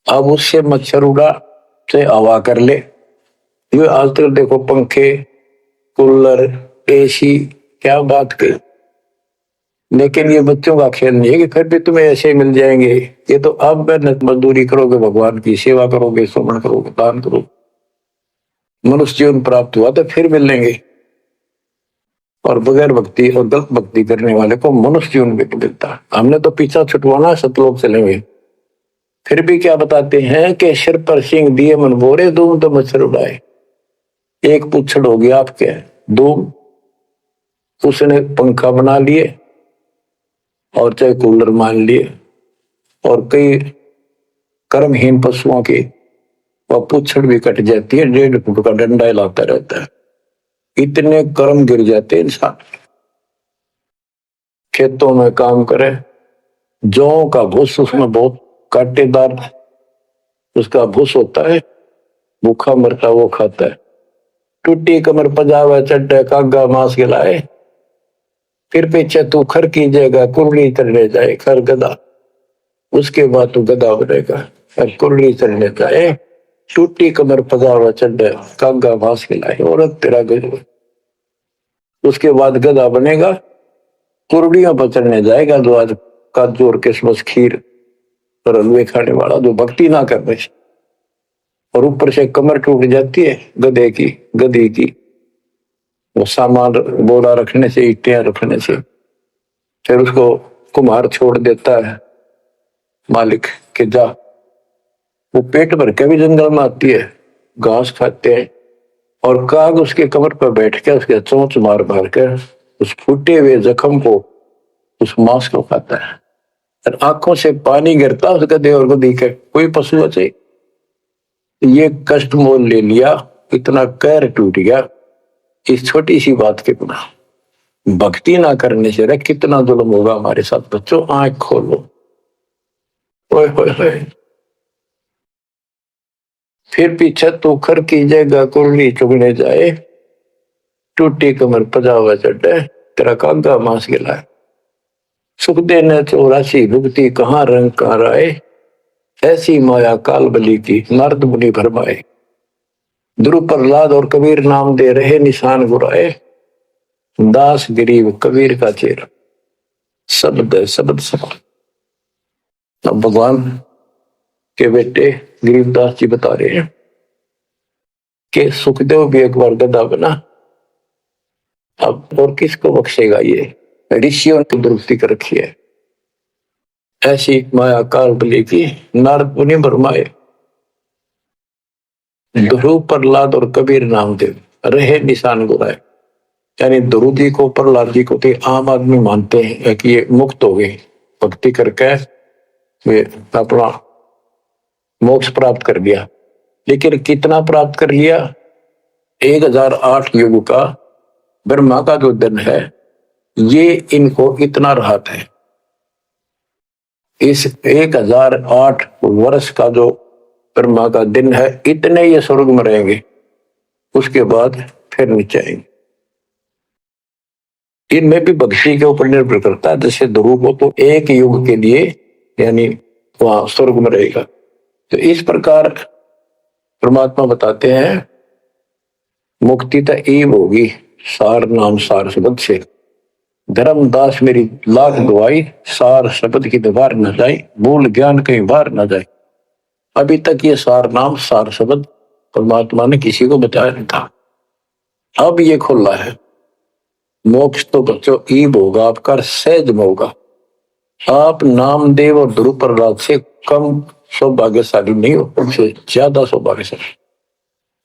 अब उससे मच्छर उड़ा से हवा कर ले। ये आज तक देखो पंखे कूलर एसी क्या बात कही, लेकिन ये बच्चों का खेल नहीं है कि फिर भी तुम्हें ऐसे मिल जाएंगे। ये तो अब मेहनत मजदूरी करोगे, भगवान की सेवा करोगे, सुमन करोगे, दान करोगे, मनुष्य जीवन प्राप्त हुआ तो फिर मिलेंगे। और बगैर भक्ति और गलत भक्ति करने वाले को मनुष्य जीवन भी मिलता है। हमने तो पीछा छुटवाना, सतलोक चलेंगे। फिर भी क्या बताते हैं कि सिर पर सिंह दिए मन बोरे, दूम तो मच्छर उड़ाए। एक पुच्छड़ हो गया आपके दूम, उसने पंखा बना लिए और चाहे कूलर मान लिए, और कई कर्महीन पशुओं की वह पुच्छड़ भी कट जाती है, 1.5 फुट का डंडा हिलाता रहता है। इतने कर्म गिर जाते इंसान। खेतों में काम करे, जौ का भूस उसमें बहुत कांटेदार उसका भूस होता है, भूखा मरता वो खाता है। टूटी कमर पजावा चड्डे कागा मांस खिलाए, फिर पीछे तू खर की जगह कुरली चढ़ने जाए, खर गधा, उसके बाद तू गधा बनेगा और कुरली चढ़ने जाए। टूटी कमर पजावा चड्डे कागा मांस खिलाए, और तेरा गधा, उसके बाद गधा बनेगा, कुरड़ियों पर चढ़ने जाएगा, जो आज काजू और किशमिश खीर और हलवे खाने वाला, जो भक्ति ना करने से। और ऊपर से कमर टूट जाती है गधे की गधी की, वो सामान बोरा रखने से, ईंटें रखने से। फिर उसको कुम्हार छोड़ देता है मालिक के जा, वो पेट भर के भी जंगल में आती है, घास खाते हैं, और काग उसके कमर पर बैठ के उसके चोंच मार मार कर उस फूटे हुए जख्म को, उस मांस को खाता है। और आंखों से पानी गिरता उस गधे और गधी के, कोई पशु बचे। ये कष्ट मोल ले लिया, इतना कहर टूट गया इस छोटी सी बात के बिना। भक्ति ना करने से रे कितना जुल्म होगा हमारे साथ। बच्चों आंख खोलो, ओए होए होए। फिर पीछे तो खर की जगह कुरली चुगने जाए, टूटी कमर पजावा चढ़े, तेरा कागा मांस गिलाए। सुख देने 84 भुगती, कहाँ रंग कहाँ राय, ऐसी माया काल बली की, नारद मुनि भरमाए। ध्रुव प्रहलाद और कबीर नाम दे रहे निशान गुराए, दास गरीब कबीर का चेहरा, शब्द है शब्द समान। अब भगवान के बेटे गरीबदास जी बता रहे हैं कि सुखदेव भी एक बार गधा बना, अब और किसको बख्शेगा। ये ऋषियों की दुरुस्ती कर रखी है, ऐसी माया काल बली की, नारद मुनि भरमाए। ध्रुव प्रहलाद और कबीर नामदेव रहे निशान गुराए। यानी ध्रुव जी को प्रहलाद जी को तो आम आदमी मानते हैं कि ये मुक्त हो गए, भक्ति करके वे अपना मोक्ष प्राप्त कर लिया। लेकिन कितना प्राप्त कर लिया? 1008 युग का ब्रह्मा का जो दिन है, ये इनको इतना राहत है। इस 1008 वर्ष का जो ब्रह्मा का दिन है, इतने ये स्वर्ग में रहेंगे, उसके बाद फिर नीचे आएंगे। इनमें भी भक्ति के ऊपर निर्भर करता है। जैसे ध्रुव को तो एक युग के लिए यानी वहां स्वर्ग में रहेगा। तो इस प्रकार परमात्मा बताते हैं मुक्ति तो ईव होगी सार नाम सार शब्द से। धर्मदास मेरी लाख दुआई, सार शब्द की दीवार न जाए, मूल ज्ञान कहीं बाहर न जाए। अभी तक ये सार नाम सार शब्द परमात्मा ने किसी को बताया नहीं था, अब ये खुला है। मोक्ष तो बच्चों ईब होगा आपका, सहज में होगा। आप नामदेव और ध्रुव प्रहलाद से कम सौभाग्यशाली नहीं हो, उनसे ज्यादा सौभाग्यशाली,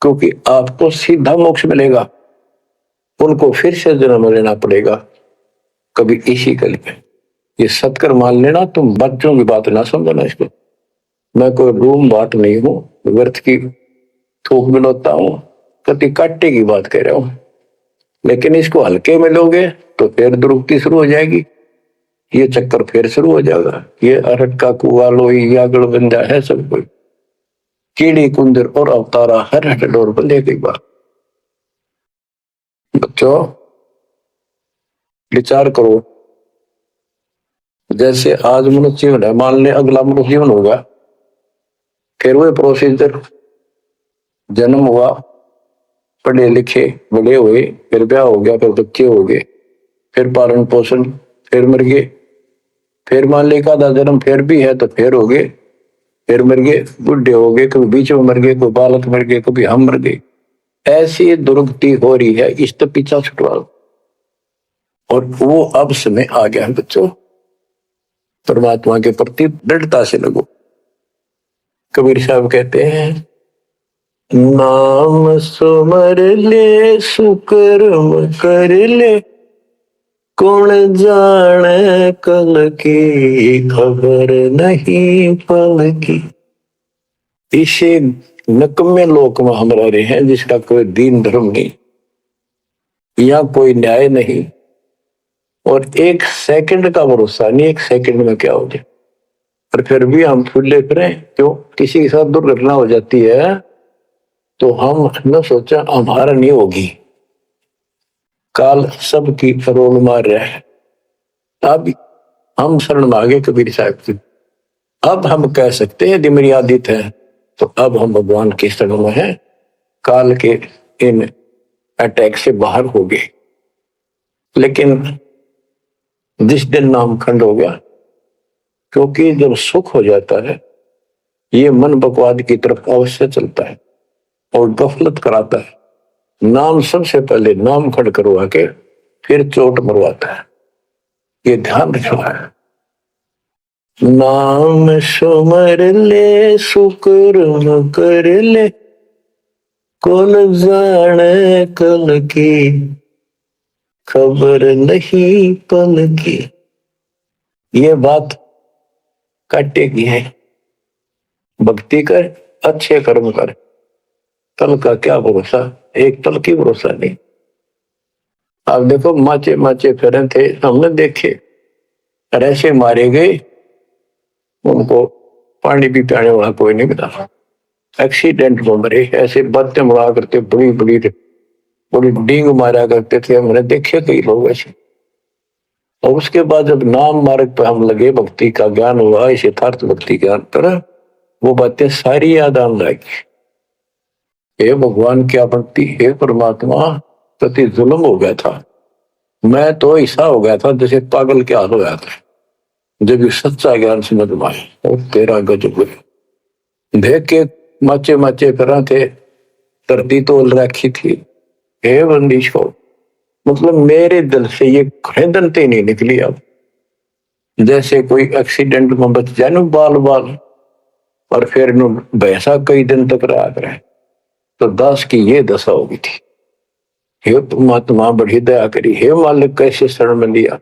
क्योंकि आपको सीधा मोक्ष मिलेगा। उनको फिर से जन्म लेना पड़ेगा कभी इसी कल में। ये सत्कर मान लेना, तुम बच्चों की बात ना समझना इसको। मैं कोई रूम बात नहीं हूं, व्यर्थ की थूक मिलोता हूं, कति काटे की बात कह रहा हूं। लेकिन इसको हल्के में लोगे तो फिर दुरुक्ति शुरू हो जाएगी, ये चक्कर फिर शुरू हो जाएगा। ये अरट का कुआ लोई यागड़ बंदा है सब कोई, कीड़ी कुंदर और अवतारा हर हट डोर पर ले गई बात। बच्चों विचार करो, जैसे आज मनुष्य जीवन है, मान ले अगला मनुष्य जीवन होगा, फिर वही प्रोसीजर, जन्म हुआ, पढ़े लिखे बड़े हुए, फिर ब्याह हो गया, फिर बच्चे हो गए, फिर पालन पोषण, फिर मर गए, फिर मान ले का जन्म फिर भी है तो फिर हो गए, फिर मर गए, बुढ़े हो गए, कभी बीच में मर गए, कोई बालक मर गए, कभी हम मर गए। ऐसी दुर्गति हो रही है, इस तो पीछा छुटवाओ। और वो अब समय आ गया है बच्चों, परमात्मा के प्रति दृढ़ता से लगो। कबीर साहब कहते हैं, नाम सुमर ले सुकर्म कर ले, कौन जाने कल की खबर नहीं पल की। इसे नकम्मे लोक में हम रह रहे हैं जिसका कोई दीन धर्म नहीं, या कोई न्याय नहीं, और एक सेकंड का भरोसा नहीं, एक सेकंड में क्या हो जाए। पर फिर भी हम फुले फिरें क्यों? किसी के साथ दुर्घटना हो जाती है तो हम न सोचा हमारा नहीं होगी, काल सबकी रोल मार रहा है। अब हम शरण मांगे कबीर साहब की, अब हम कह सकते हैं यदि मेरी आदत है तो अब हम भगवान के शरण में हैं, काल के इन अटैक से बाहर हो गए। लेकिन जिस दिन नाम खंड हो गया, क्योंकि जब सुख हो जाता है ये मन बकवाद की तरफ अवश्य चलता है और गफलत कराता है। नाम सबसे पहले नाम खड़ करवा के फिर चोट मरवाता है, ये ध्यान रखना है। नाम सुमर ले सुकर्म कर ले, कौन जाने कल की खबर नहीं पल की। ये बात काटेगी है, भक्ति कर, अच्छे कर्म कर, कल का क्या भरोसा, एक तल की भरोसा नहीं। आप देखो माचे माचे फिरे थे, हमने देखे ऐसे मारे गए, उनको पानी भी पियाने वाला कोई नहीं मिला, एक्सीडेंट में मरे। ऐसे बत्ते मुड़ा करते, बड़ी बड़ी बड़ी डींग मारा करते थे, हमने देखे कई लोग ऐसे। और उसके बाद जब नाम मार्ग पर हम लगे, भक्ति का ज्ञान हुआ, इस यथार्थ भक्ति ज्ञान पर, वो बातें सारी याद आने लगी। हे भगवान क्या भक्ति, हे परमात्मा प्रति जुल्म हो गया था, मैं तो ऐसा हो गया था जैसे पागल के हाल हो गया था। जब ये सच्चा ज्ञान समझ में आए और तेरा गजब देख के माचे माचे करा थे, धरती तोल रखी थी। हे बंदिश को, मतलब मेरे दिल से ये खरीदनते नहीं निकली। अब जैसे कोई एक्सीडेंट में बच जाए ना बाल बाल, और फिर भैंसा कई दिन तक रहा करे, तो दास की ये दशा होगी थी। हे परमात्मा बड़ी दया करी, हे मालिक कैसे शरण में लिया।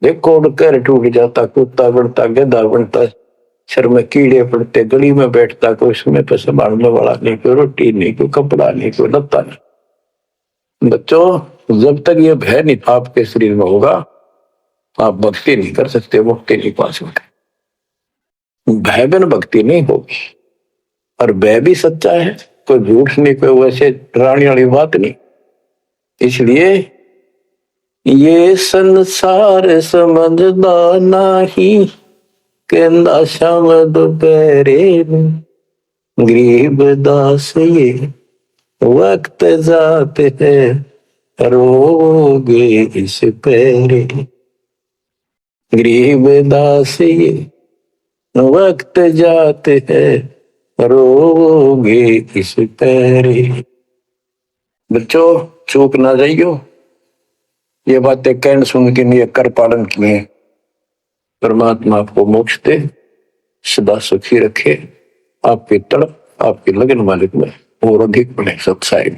देखो कर टूट जाता, कुत्ता बनता, गधा बनता, सर में कीड़े पड़ते, गली में बैठता, कोई समय पर संभालने वाला नहीं, कोई रोटी नहीं, कोई कपड़ा नहीं, कोई लत्ता नहीं। बच्चों, जब तक ये भय नहीं आपके शरीर में होगा, आप भक्ति नहीं कर सकते, मुक्ति नहीं पा सकते। भय बिन भक्ति नहीं होगी। और भय भी सच्चा है, कोई झूठ नहीं, कोई वैसे डराने वाली बात नहीं। इसलिए ये संसार समझदा नहीं, कहंदा शाम दोपहरे गरीब दास ये वक्त जाते है रोगे इस पैरे। गरीब दास ये वक्त जाते हैं रोगे इस पैरे। बच्चों, चूक ना जाइयो, ये बातें कहन सुन के नहीं कर पालन किए। परमात्मा आपको मोक्ष दे, सदा सुखी रखे, आपकी तड़प, आपकी लगन मालिक में और अधिक बने सत्साई।